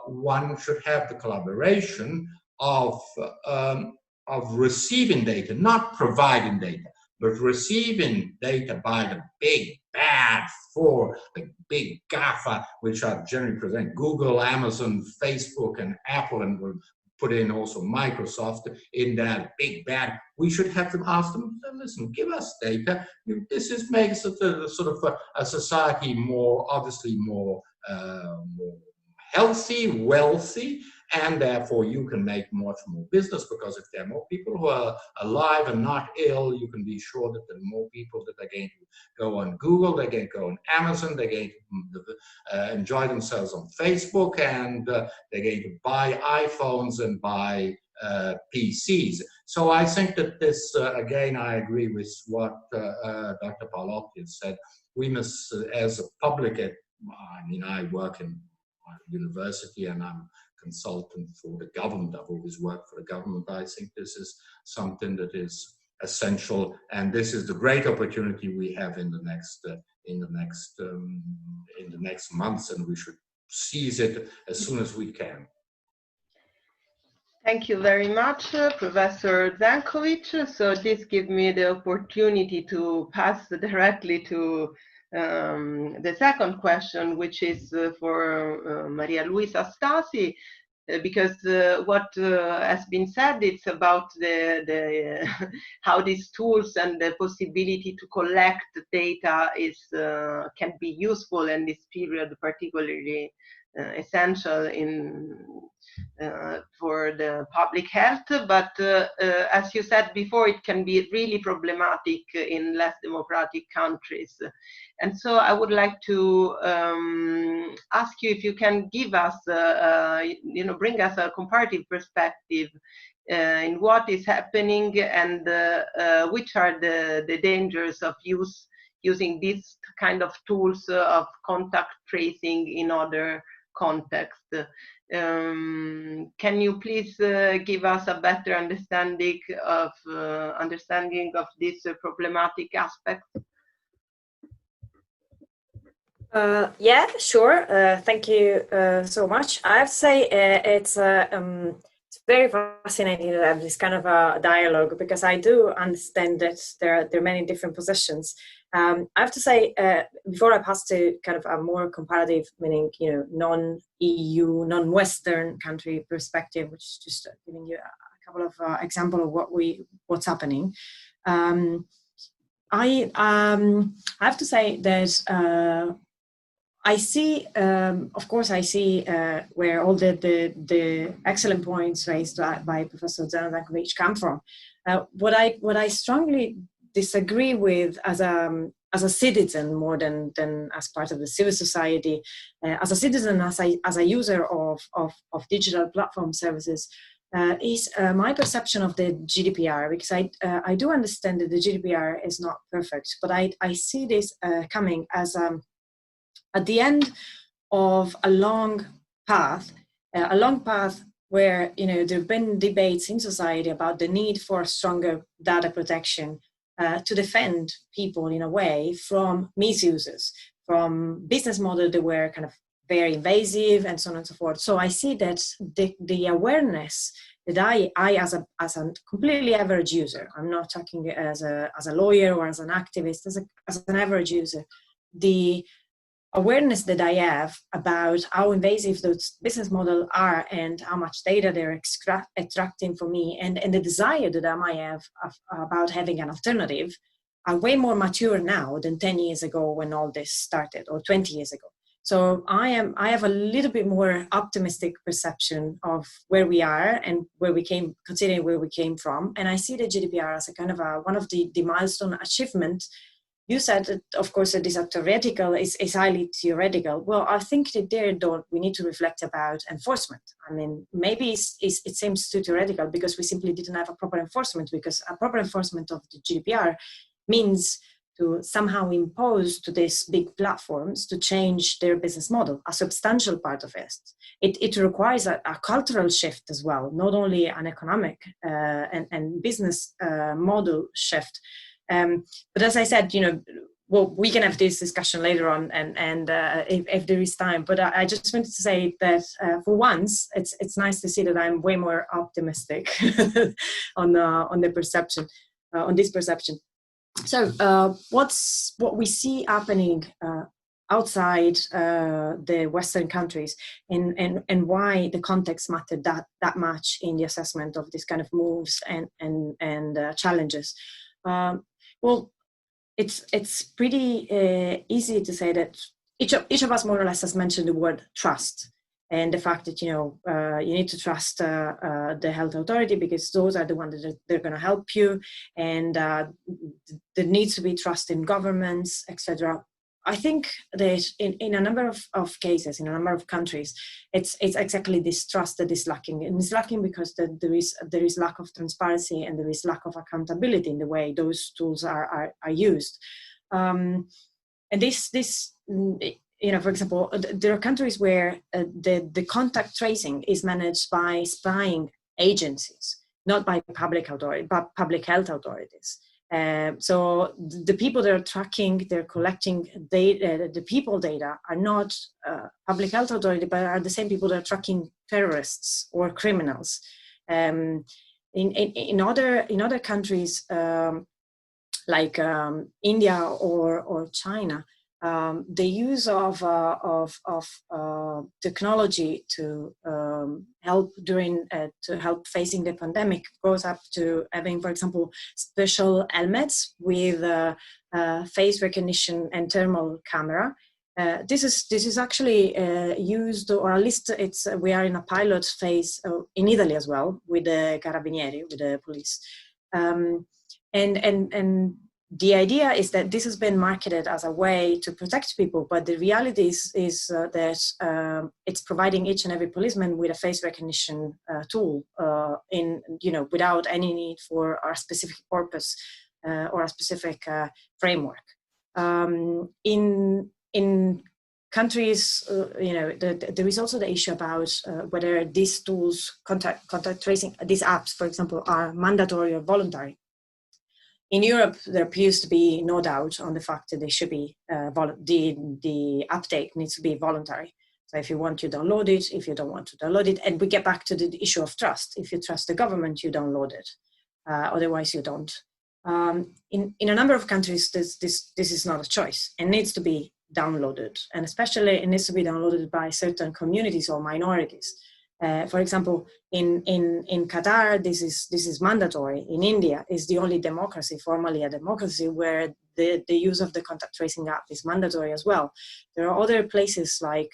one should have the collaboration of receiving data, not providing data, but receiving data by the big bad four, the big GAFA, which are generally present, Google, Amazon, Facebook, and Apple, and we'll put in also Microsoft in that big bad. We should have them ask them, listen, give us data. This makes it a sort of a society more, obviously more healthy, wealthy, and therefore you can make much more business, because if there are more people who are alive and not ill, you can be sure that there are more people that are going to go on Google, they're going to go on Amazon, they're going to enjoy themselves on Facebook, and they're going to buy iPhones and buy PCs. So I think that this, again, I agree with what Dr. Paulotti said. We must, as a public, I mean, I work in university and I'm consultant for the government. I've always worked for the government. I think this is something that is essential, and this is the great opportunity we have in the next months, and we should seize it as soon as we can. Thank you very much, Professor Zankovic. So this gives me the opportunity to pass directly to the second question, which is for Maria Luisa Stasi, because what has been said, it's about the how these tools and the possibility to collect data is can be useful in this period, particularly essential for the public health, but as you said before, it can be really problematic in less democratic countries. And so I would like to ask you if you can give us, bring us a comparative perspective in what is happening, and which are the dangers of using these kind of tools of contact tracing in other context. Can you please give us a better understanding of this problematic aspect? Yeah, sure. Thank you so much. I have to say it's very fascinating to have this kind of a dialogue, because I do understand that there are many different positions. I have to say, before I pass to kind of a more comparative, meaning, you know, non-EU, non-Western country perspective, which is just giving you a couple of examples of what's happening. I have to say that I see, of course, I see where all the excellent points raised by Professor Zanadankovic come from. What I strongly disagree with as a citizen, more than as part of the civil society, as a citizen, as a user of digital platform services, is my perception of the GDPR, because I do understand that the GDPR is not perfect, but I see this coming as at the end of a long path where, you know, there have been debates in society about the need for stronger data protection to defend people in a way from misuses, from business models that were kind of very invasive and so on and so forth. So I see that the awareness that I as a completely average user, I'm not talking as a lawyer or as an activist, as an average user, the awareness that I have about how invasive those business models are and how much data they're extracting from me, and the desire that I might have about having an alternative, are way more mature now than 10 years ago when all this started, or 20 years ago. So I have a little bit more optimistic perception of where we are and where we came, considering where we came from. And I see the GDPR as a kind of one of the milestone achievement. You said that, of course, that this theoretical is highly theoretical. Well, I think that we need to reflect about enforcement. I mean, maybe it seems too theoretical because we simply didn't have a proper enforcement, because a proper enforcement of the GDPR means to somehow impose to these big platforms to change their business model, a substantial part of it. It requires a cultural shift as well, not only an economic and business model shift. But as I said, you know, well, we can have this discussion later on, and if there is time. But I just wanted to say that for once, it's nice to see that I'm way more optimistic on the perception, on this perception. So what we see happening outside the Western countries, and why the context mattered that much in the assessment of this kind of moves and challenges. Well, it's pretty easy to say that each of us more or less has mentioned the word trust, and the fact that, you know, you need to trust the health authority because those are the ones that they're going to help you, and there needs to be trust in governments, etc. I think that in a number of cases, in a number of countries, it's exactly this trust that is lacking. And it's lacking because there is lack of transparency, and there is lack of accountability in the way those tools are used. And this, you know, for example, there are countries where the contact tracing is managed by spying agencies, not by public authority, but public health authorities. So the people that are tracking, they're collecting data, the people data are not public health authority, but are the same people that are tracking terrorists or criminals. In other countries like India or China, the use of technology to help facing the pandemic goes up to having, for example, special helmets with face recognition and thermal camera. This is actually used, or at least we are in a pilot phase in Italy as well with the Carabinieri, with the police, and the idea is that this has been marketed as a way to protect people, but the reality is that it's providing each and every policeman with a face recognition tool, without any need for a specific purpose or a specific framework. In countries, there is also the issue about whether these tools, contact tracing, these apps, for example, are mandatory or voluntary. In Europe, there appears to be no doubt on the fact that they should be, the uptake needs to be voluntary. So if you want, you download it. If you don't want to download it, and we get back to the issue of trust. If you trust the government, you download it. Otherwise, you don't. In a number of countries, this is not a choice. It needs to be downloaded, and especially it needs to be downloaded by certain communities or minorities. For example, in Qatar, this is mandatory. In India, is the only democracy, formally a democracy, where the use of the contact tracing app is mandatory as well. There are other places like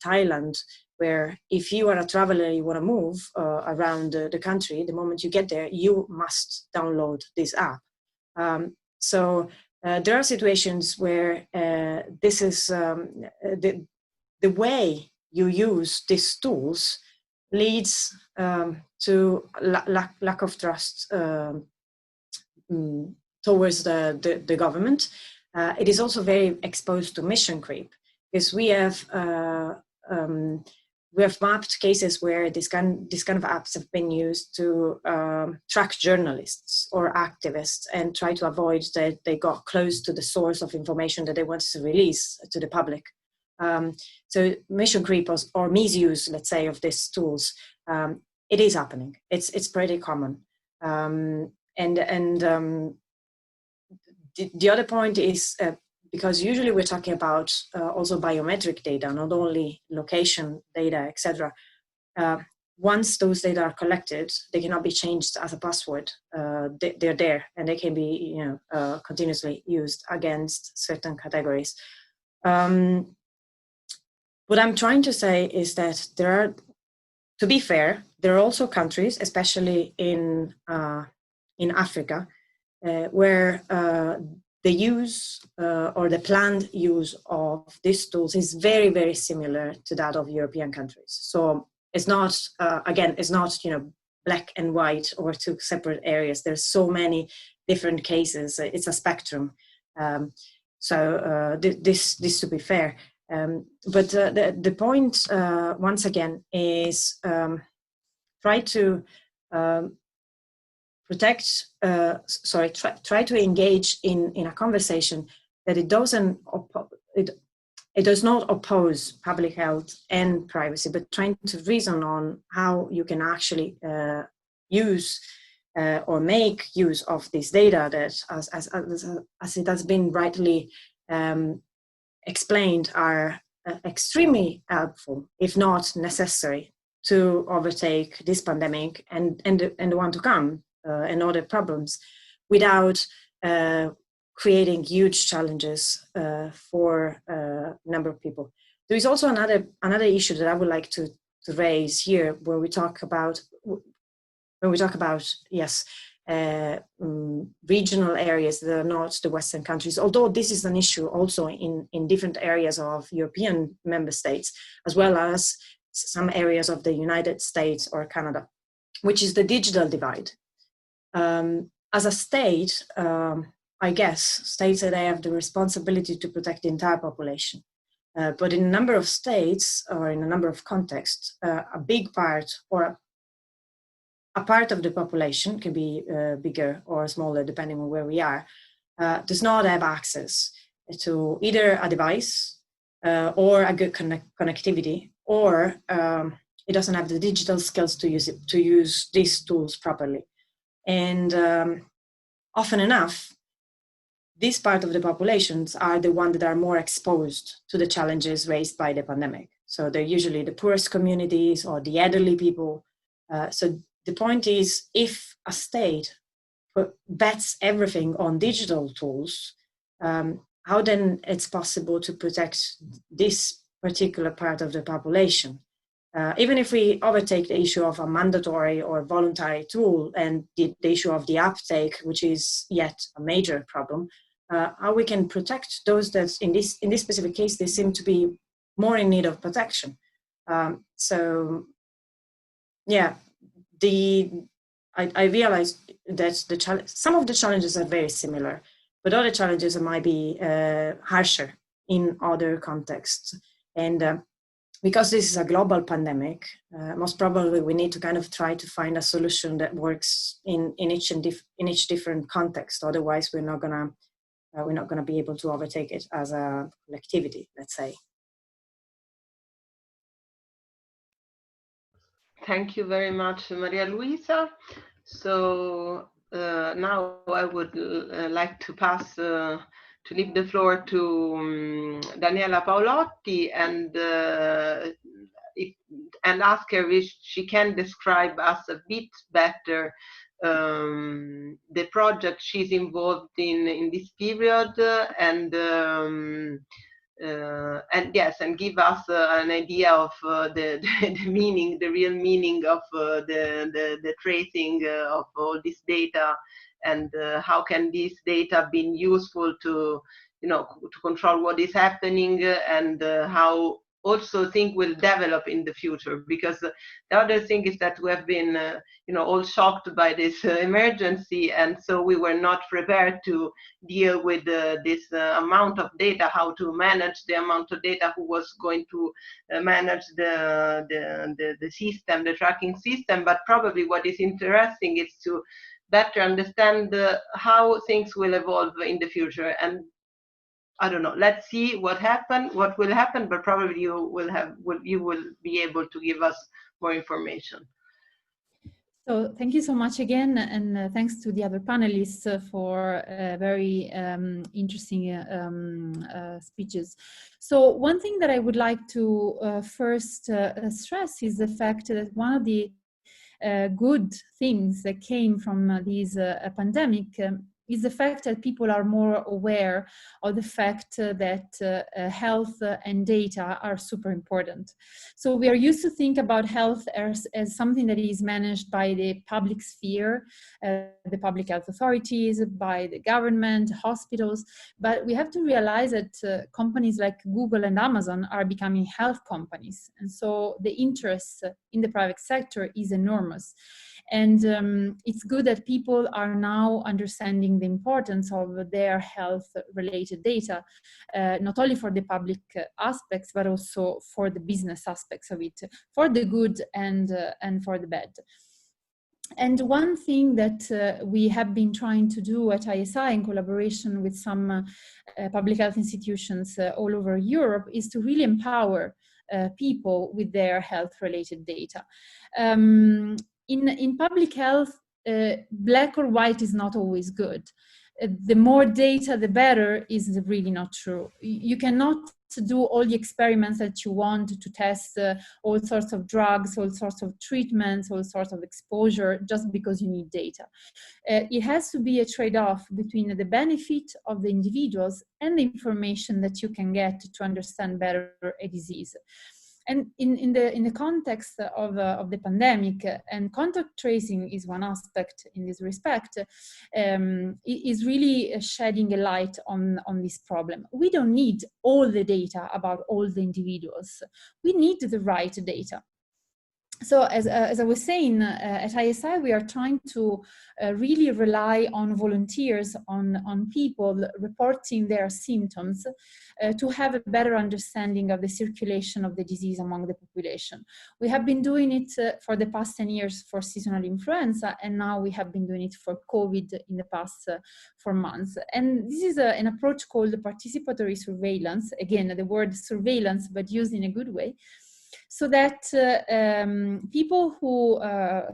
Thailand, where if you are a traveler, you want to move around the country, the moment you get there, you must download this app. So there are situations where this is the way you use these tools leads to lack of trust towards the government. It is also very exposed to mission creep, because we have mapped cases where this kind of apps have been used to track journalists or activists and try to avoid that they got close to the source of information that they wanted to release to the public. So mission creep or misuse, let's say, of these tools, it is happening. It's pretty common. The other point is, because usually we're talking about also biometric data, not only location data, etc. Once those data are collected, they cannot be changed as a password. They're there, and they can be continuously used against certain categories. What I'm trying to say is that there are, to be fair, there are also countries, especially in Africa, where the use or the planned use of these tools is very, very similar to that of European countries. So it's not, again, it's not black and white or two separate areas. There's so many different cases. It's a spectrum. This to be fair. But the point, once again, is try to try to engage in a conversation that it does not oppose public health and privacy, but trying to reason on how you can actually use or make use of this data that, as it has been rightly explained, are extremely helpful, if not necessary, to overtake this pandemic and the one to come and other problems, without creating huge challenges for a number of people. There is also another issue that I would like to raise here, where we talk about yes, regional areas that are not the Western countries, although this is an issue also in different areas of European member states, as well as some areas of the United States or Canada, which is the digital divide. As a state, I guess, states that they have the responsibility to protect the entire population. But in a number of states or in a number of contexts, a big part or a part of the population, can be bigger or smaller depending on where we are, does not have access to either a device or a good connectivity, or it doesn't have the digital skills to use these tools properly. And often enough, this part of the populations are the ones that are more exposed to the challenges raised by the pandemic. So they're usually the poorest communities or the elderly people. So the point is, if a state bets everything on digital tools, how then it's possible to protect this particular part of the population? Even if we overtake the issue of a mandatory or voluntary tool and the issue of the uptake, which is yet a major problem, how we can protect those that in this specific case, they seem to be more in need of protection. So yeah, I realized that some of the challenges are very similar, but other challenges might be harsher in other contexts. And because this is a global pandemic, most probably we need to kind of try to find a solution that works in each different context. Otherwise, we're not gonna be able to overtake it as a collectivity, let's say. Thank you very much, Maria Luisa. So now I would like to pass to leave the floor to Daniele Paulotti and ask her if she can describe us a bit better the project she's involved in this period, and give us an idea of the meaning, the real meaning of the tracing of all this data, and how can this data be useful to to control what is happening, and how also things will develop in the future. Because the other thing is that we have been all shocked by this emergency, and so we were not prepared to deal with this amount of data, how to manage the amount of data, who was going to manage the system, the tracking system. But probably what is interesting is to better understand how things will evolve in the future. And I don't know, let's see what will happen, but probably you will be able to give us more information. So thank you so much again, and thanks to the other panelists for very interesting speeches. So one thing that I would like to first stress is the fact that one of the good things that came from this pandemic is the fact that people are more aware of the fact that health and data are super important. So we are used to think about health as something that is managed by the public sphere, the public health authorities, by the government, hospitals, but we have to realize that companies like Google and Amazon are becoming health companies. And so the interest in the private sector is enormous. And it's good that people are now understanding the importance of their health-related data, not only for the public aspects, but also for the business aspects of it, for the good and for the bad. And one thing that we have been trying to do at ISI in collaboration with some public health institutions all over Europe is to really empower people with their health-related data. In public health, black or white is not always good. The more data, the better is really not true. You cannot do all the experiments that you want to test all sorts of drugs, all sorts of treatments, all sorts of exposure just because you need data. It has to be a trade-off between the benefit of the individuals and the information that you can get to understand better a disease. And in the context of the pandemic, and contact tracing is one aspect in this respect, is really shedding a light on this problem. We don't need all the data about all the individuals. We need the right data. So as I was saying, at ISI, we are trying to really rely on volunteers, on people reporting their symptoms to have a better understanding of the circulation of the disease among the population. We have been doing it for the past 10 years for seasonal influenza, and now we have been doing it for COVID in the past 4 months. And this is an approach called participatory surveillance. Again, the word surveillance, but used in a good way, so that people who,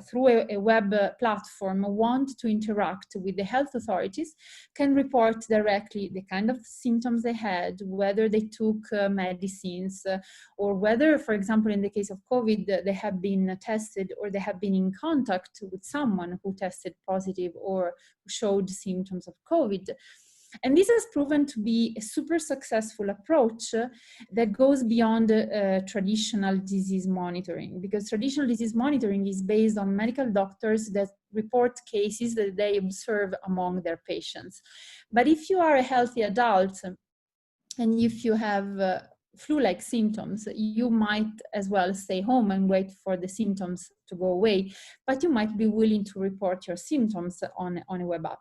through a web platform, want to interact with the health authorities can report directly the kind of symptoms they had, whether they took medicines, or whether, for example, in the case of COVID, they have been tested or they have been in contact with someone who tested positive or who showed symptoms of COVID. And this has proven to be a super successful approach that goes beyond traditional disease monitoring, because traditional disease monitoring is based on medical doctors that report cases that they observe among their patients. But if you are a healthy adult and if you have flu-like symptoms, you might as well stay home and wait for the symptoms to go away, but you might be willing to report your symptoms on a web app.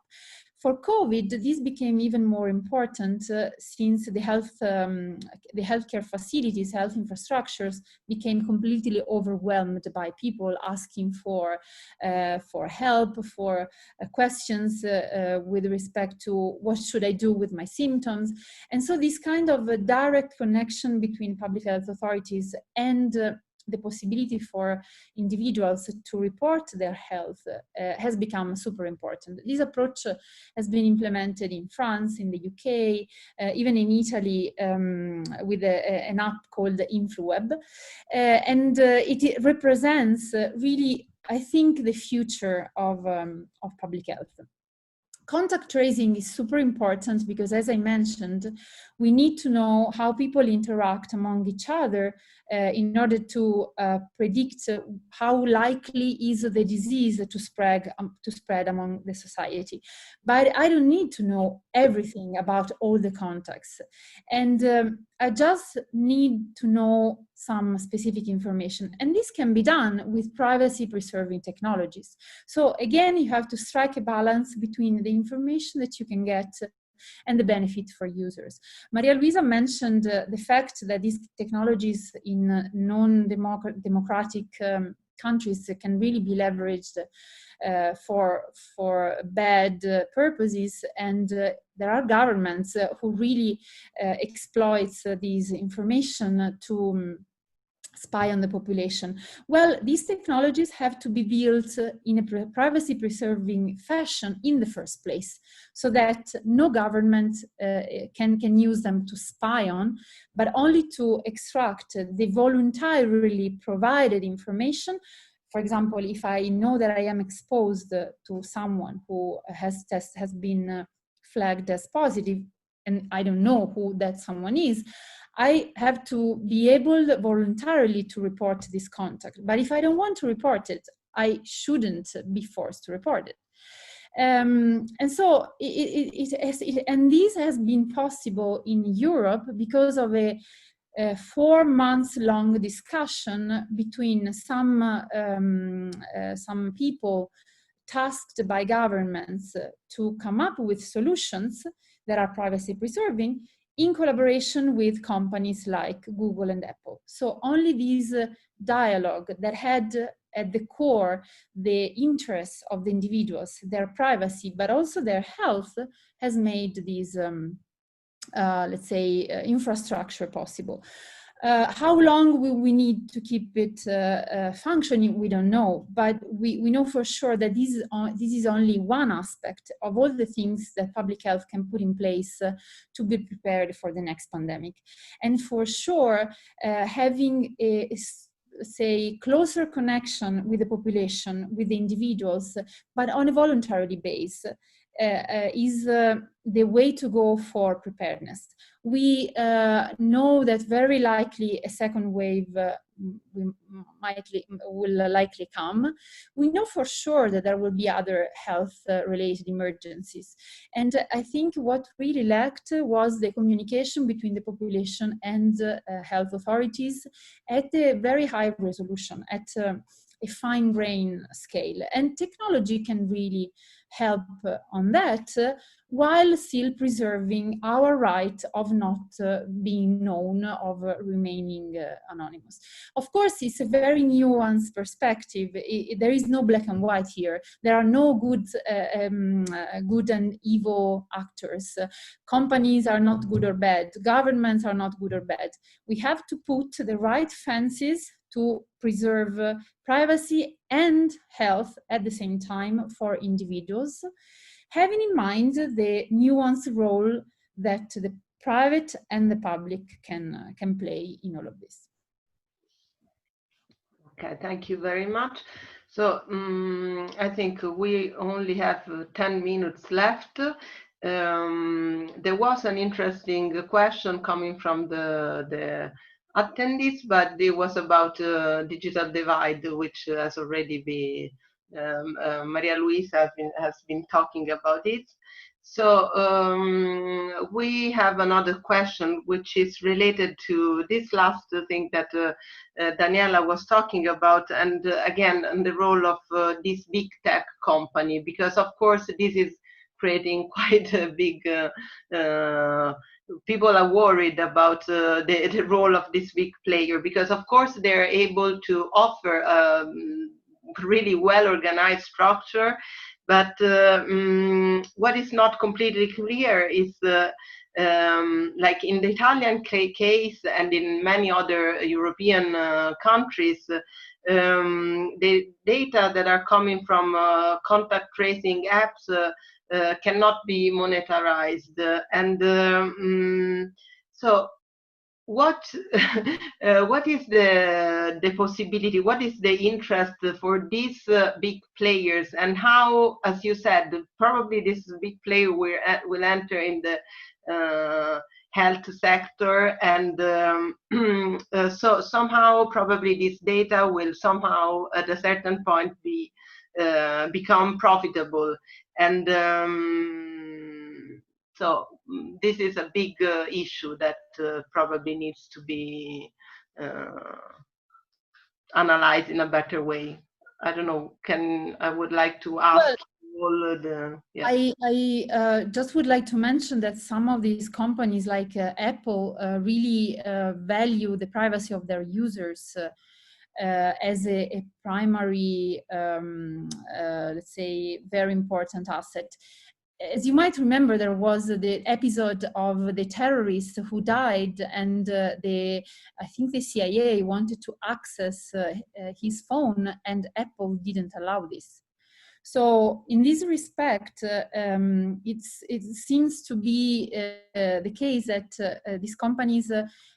For COVID, this became even more important since the healthcare facilities, health infrastructures became completely overwhelmed by people asking for help, for questions with respect to what should I do with my symptoms. And so this kind of a direct connection between public health authorities and the possibility for individuals to report their health has become super important. This approach has been implemented in France, in the UK, even in Italy with an app called InfluWeb. And it represents really, I think, the future of public health. Contact tracing is super important because, as I mentioned, we need to know how people interact among each other in order to predict how likely is the disease to spread among the society. But I don't need to know everything about all the contacts. And I just need to know some specific information. And this can be done with privacy-preserving technologies. So again, you have to strike a balance between the information that you can get and the benefit for users. Maria Luisa mentioned the fact that these technologies in non-democratic countries can really be leveraged for bad purposes, and there are governments who really exploit these information to spy on the population. Well, these technologies have to be built in a privacy-preserving fashion in the first place, so that no government can use them to spy on, but only to extract the voluntarily provided information. For example, if I know that I am exposed to someone who has been flagged as positive, and I don't know who that someone is, I have to be able voluntarily to report this contact. But if I don't want to report it, I shouldn't be forced to report it. And so and this has been possible in Europe because of a 4 months long discussion between some people tasked by governments to come up with solutions that are privacy preserving, in collaboration with companies like Google and Apple. So only this dialogue that had at the core the interests of the individuals, their privacy, but also their health, has made this, let's say, infrastructure possible. How long will we need to keep it functioning? We don't know, but we know for sure that this is only one aspect of all the things that public health can put in place to be prepared for the next pandemic. And for sure, having a say closer connection with the population, with the individuals, but on a voluntary basis, is the way to go for preparedness. We know that very likely a second wave will likely come. We know for sure that there will be other health-related emergencies. And I think what really lacked was the communication between the population and health authorities at a very high resolution, at a fine-grained scale. And technology can really help on that, while still preserving our right of not being known, of remaining anonymous. Of course, it's a very nuanced perspective. There is no black and white here. There are no good and evil actors. Companies are not good or bad. Governments are not good or bad. We have to put the right fences to preserve privacy and health at the same time for individuals, having in mind the nuanced role that the private and the public can play in all of this. Okay, thank you very much. So I think we only have 10 minutes left. There was an interesting question coming from the attendees, but it was about digital divide, which has already Maria Luisa has been talking about it. So we have another question which is related to this last thing that Daniela was talking about, and again, on the role of this big tech company, because of course this is creating quite a big, people are worried about the role of this big player, because of course they're able to offer really well organized structure, but what is not completely clear is like in the Italian case and in many other European countries, the data that are coming from contact tracing apps cannot be monetized, and so what what is the possibility, what is the interest for these big players, and how, as you said, probably this big player will enter in the health sector, and so somehow probably this data will somehow at a certain point be become profitable, and so this is a big issue that probably needs to be analyzed in a better way. I don't know, I would like to ask all the... Yeah. I just would like to mention that some of these companies like Apple really value the privacy of their users as a primary, let's say, very important asset. As you might remember, there was the episode of the terrorist who died, and I think the CIA wanted to access his phone, and Apple didn't allow this. So in this respect, it seems to be the case that these companies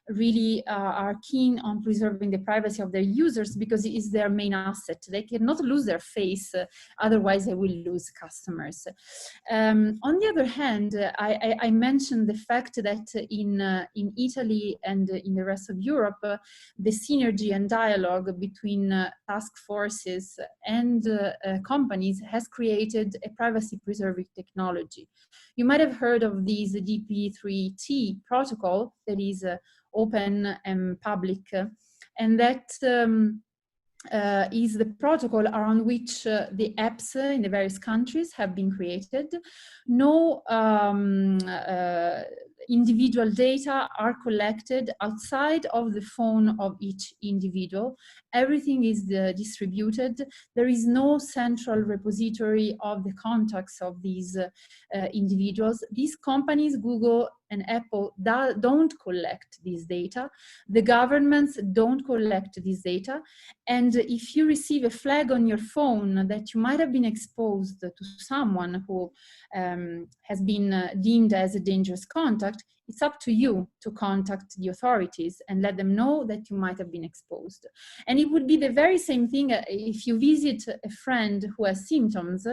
really are keen on preserving the privacy of their users because it is their main asset. They cannot lose their face, otherwise they will lose customers. On the other hand, I mentioned the fact that in Italy and in the rest of Europe, the synergy and dialogue between task forces and companies has created a privacy preserving technology. You might have heard of this DP3T protocol that is open and public, and that is the protocol around which the apps in the various countries have been created. No individual data are collected outside of the phone of each individual. Everything is distributed. There is no central repository of the contacts of these individuals. These companies, Google and Apple, don't collect this data. The governments don't collect this data. And if you receive a flag on your phone that you might have been exposed to someone who has been deemed as a dangerous contact, it's up to you to contact the authorities and let them know that you might have been exposed. And it would be the very same thing if you visit a friend who has symptoms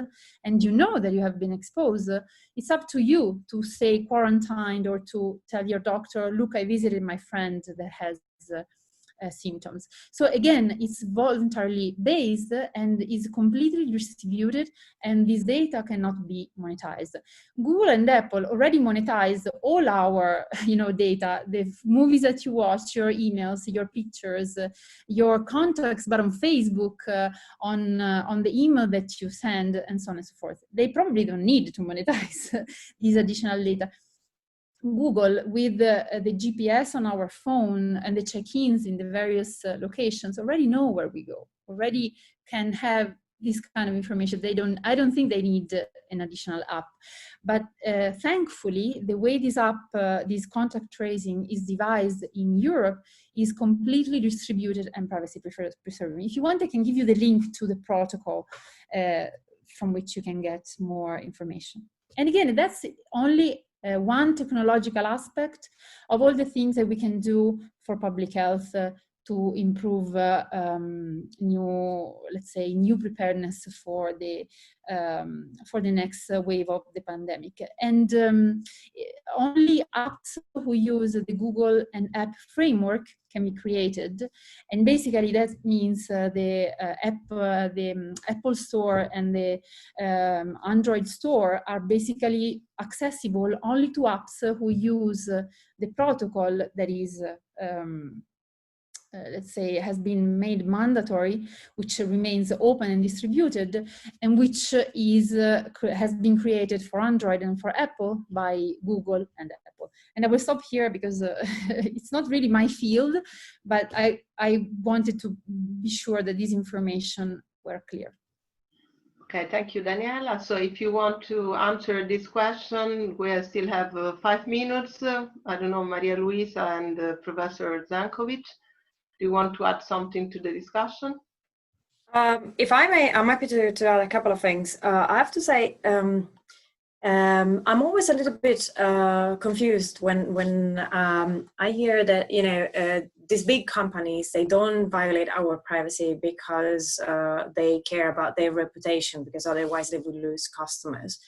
and you know that you have been exposed. It's up to you to stay quarantined or to tell your doctor, look, I visited my friend that has symptoms. So again, it's voluntarily based and is completely distributed, and this data cannot be monetized. Google and Apple already monetize all our data, the movies that you watch, your emails, your pictures, your contacts, but on Facebook, on the email that you send, and so on and so forth. They probably don't need to monetize this additional data. Google, with the GPS on our phone and the check-ins in the various locations, already know where we go, already can have this kind of information. I don't think they need an additional app. But thankfully, the way this app, this contact tracing is devised in Europe is completely distributed and privacy preserving. If you want, I can give you the link to the protocol from which you can get more information. And again, that's only one technological aspect of all the things that we can do for public health to improve new preparedness for the next wave of the pandemic. And only apps who use the Google and App framework can be created, and basically that means the Apple Store and the Android Store are basically accessible only to apps who use the protocol that is let's say has been made mandatory, which remains open and distributed, and which is has been created for Android and for Apple by Google and Apple. And I will stop here because it's not really my field, but I wanted to be sure that this information were clear. Okay, thank you, Daniela. So if you want to answer this question, we still have 5 minutes. I don't know, Maria Luisa and Professor Zankovic. Do you want to add something to the discussion? If I may, I'm happy to add a couple of things. I have to say, I'm always a little bit confused when I hear that, you know, these big companies, they don't violate our privacy because they care about their reputation, because otherwise they would lose customers.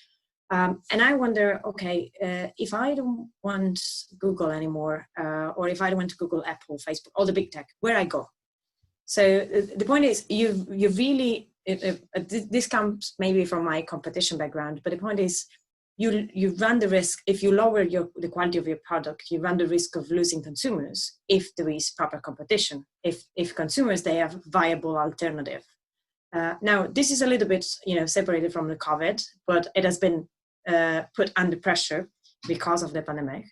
And I wonder, okay, if I don't want Google anymore, or if I don't want to Google, Apple, Facebook, all the big tech, where I go? So the point is, you really, this comes maybe from my competition background, but the point is, you run the risk, if you lower the quality of your product, you run the risk of losing consumers if there is proper competition, if consumers, they have viable alternative. Now, this is a little bit, you know, separated from the COVID, but it has been put under pressure because of the pandemic.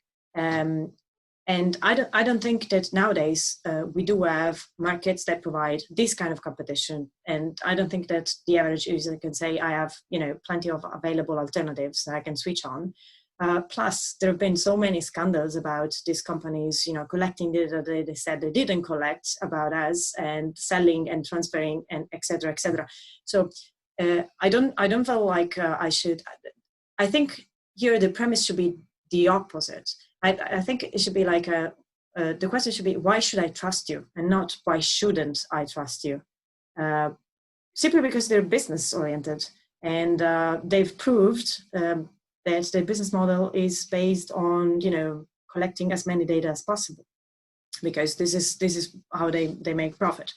And I don't think that nowadays we do have markets that provide this kind of competition. And I don't think that the average user can say, I have, you know, plenty of available alternatives that I can switch on. Plus, there have been so many scandals about these companies, you know, collecting data that they said they didn't collect about us, and selling and transferring, and et cetera, et cetera. So I don't feel like I should. I think here the premise should be the opposite. I think it should be like the question should be, why should I trust you, and not why shouldn't I trust you? Simply because they're business oriented, and they've proved that their business model is based on, you know, collecting as many data as possible, because this is how they make profit.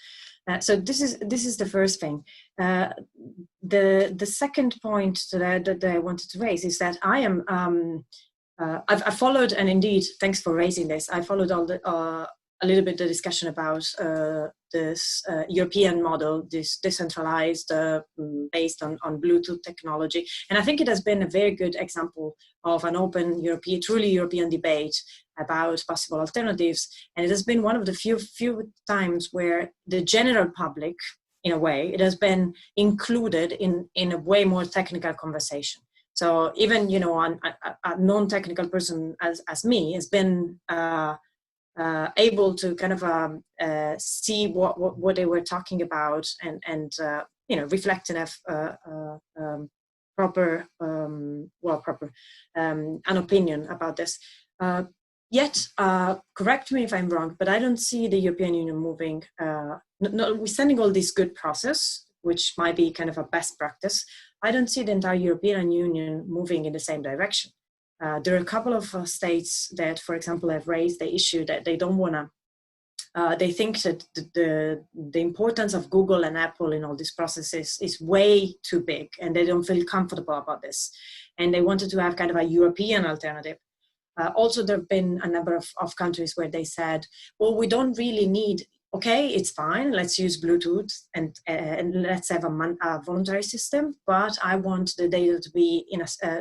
So this is the first thing. The second point that I wanted to raise is that I am. I've followed, and indeed, thanks for raising this, I followed all a little bit the discussion about this European model, this decentralized, based on Bluetooth technology. And I think it has been a very good example of an open truly European debate about possible alternatives. And it has been one of the few times where the general public, in a way, it has been included in a way more technical conversation. So even, you know, a non-technical person as me has been able to kind of see what they were talking about, and you know, reflect and have proper an opinion about this. Yet, correct me if I'm wrong, but I don't see the European Union moving. Notwithstanding all this good process, which might be kind of a best practice, I don't see the entire European Union moving in the same direction. There are a couple of states that, for example, have raised the issue that they don't want to, they think that the importance of Google and Apple in all these processes is way too big, and they don't feel comfortable about this. And they wanted to have kind of a European alternative. Also, there have been a number of countries where they said, well, we don't really need, okay, it's fine, let's use Bluetooth and let's have a voluntary system, but I want the data to be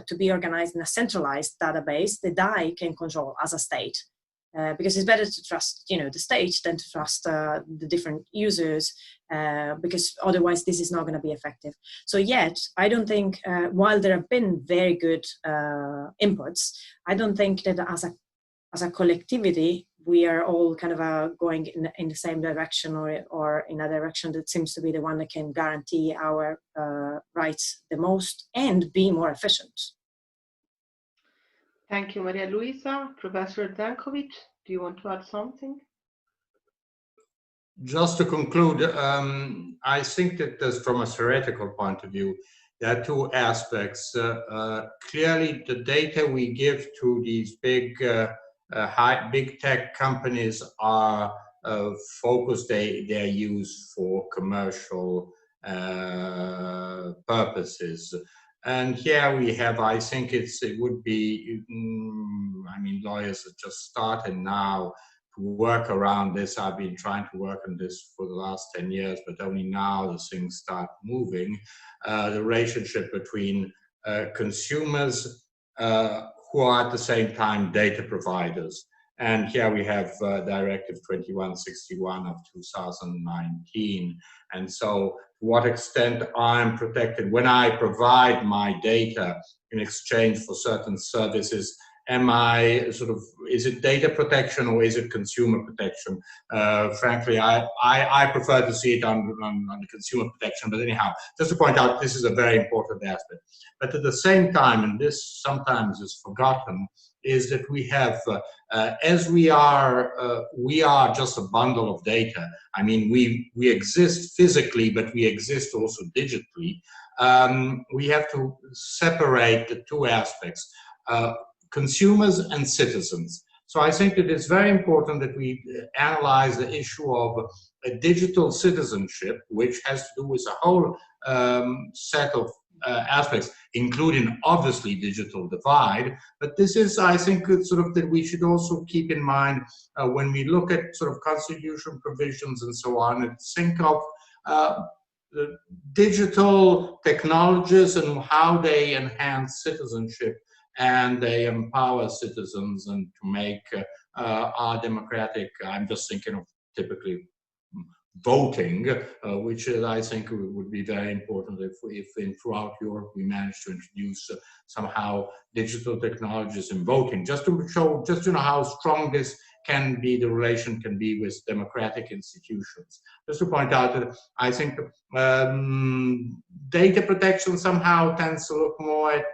to be organized in a centralized database that I can control as a state, because it's better to trust, you know, the state than to trust the different users, because otherwise this is not going to be effective. So yet, I don't think, while there have been very good inputs, I don't think that as a collectivity, we are all kind of going in the same direction, or in a direction that seems to be the one that can guarantee our rights the most and be more efficient. Thank you, Maria Luisa. Professor Zankovic, do you want to add something? just to conclude, I think that there's, from a theoretical point of view, there are two aspects. Clearly, the data we give to these big tech companies are focused. They're used for commercial purposes. And here we have, I think it would be, I mean, lawyers are just starting now to work around this. I've been trying to work on this for the last 10 years, but only now the things start moving. The relationship between consumers who are at the same time data providers. And here we have Directive 2161 of 2019. And so to what extent I'm protected when I provide my data in exchange for certain services? Am I is it data protection or is it consumer protection? Frankly, I prefer to see it on the consumer protection, but anyhow, just to point out, this is a very important aspect. But at the same time, and this sometimes is forgotten, is that we have, as we are just a bundle of data. I mean, we exist physically, but we exist also digitally. We have to separate the two aspects. Consumers and citizens. So I think that it's very important that we analyze the issue of a digital citizenship, which has to do with a whole set of aspects, including obviously digital divide. But this is, I think, that we should also keep in mind when we look at constitution provisions and so on, and think of the digital technologies and how they enhance citizenship and they empower citizens and to make our democratic, I'm just thinking of typically voting, which I think would be very important if throughout Europe we manage to introduce somehow digital technologies in voting, just to show, just to know how strong this can be, the relation can be with democratic institutions. Just to point out that I think data protection somehow tends to look more at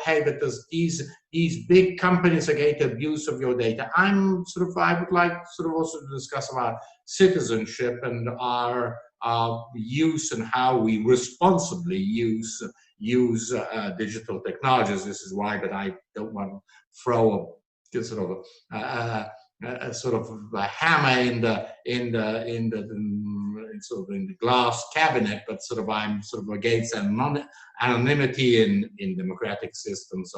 hey, but there's these big companies are going to abuse of your data. I would like also to discuss about citizenship and our use and how we responsibly use digital technologies. This is why, but I don't want to throw a hammer in the glass cabinet, but I'm against anonymity in democratic systems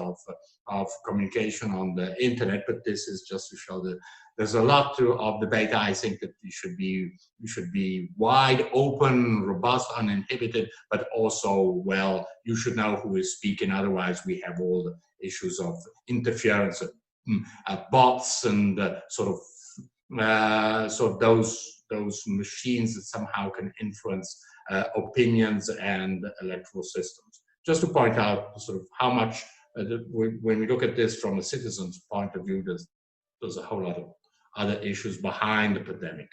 of communication on the internet. But this is just to show that there's a lot of debate. I think that we should be wide open, robust, uninhibited, but also, well, you should know who is speaking. Otherwise, we have all the issues of interference, bots, and those machines that somehow can influence opinions and electoral systems. Just to point out how much when we look at this from a citizen's point of view, there's a whole lot of other issues behind the pandemic.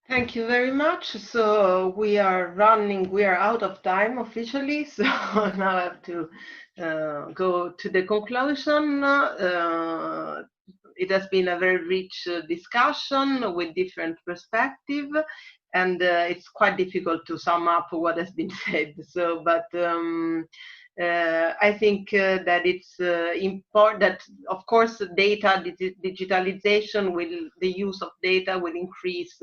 Thank you very much. So we are out of time officially. So now I have to go to the conclusion. It has been a very rich discussion with different perspectives, and it's quite difficult to sum up what has been said. So, but I think that it's important that, of course, digitalization the use of data will increase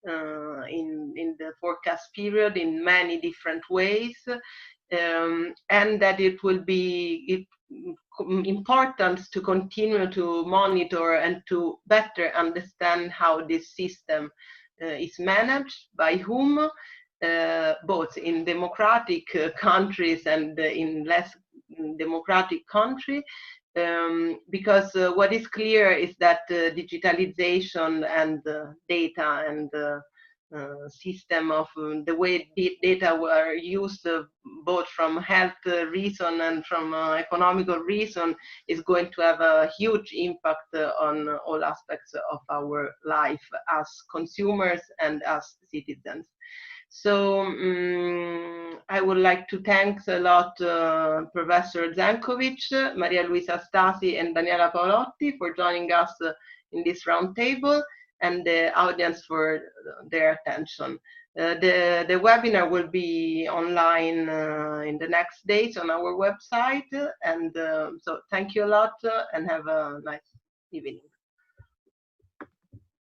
in the forecast period in many different ways, and that it will be important to continue to monitor and to better understand how this system is managed, by whom, both in democratic countries and in less democratic countries, because what is clear is that digitalization and data and system of the way data were used, both from health reason and from economical reason, is going to have a huge impact on all aspects of our life as consumers and as citizens. So I would like to thank a lot Professor Zenkovic, Maria Luisa Stasi, and Daniele Paulo for joining us in this roundtable and the audience for their attention. The webinar will be online in the next days on our website, and so thank you a lot and have a nice evening.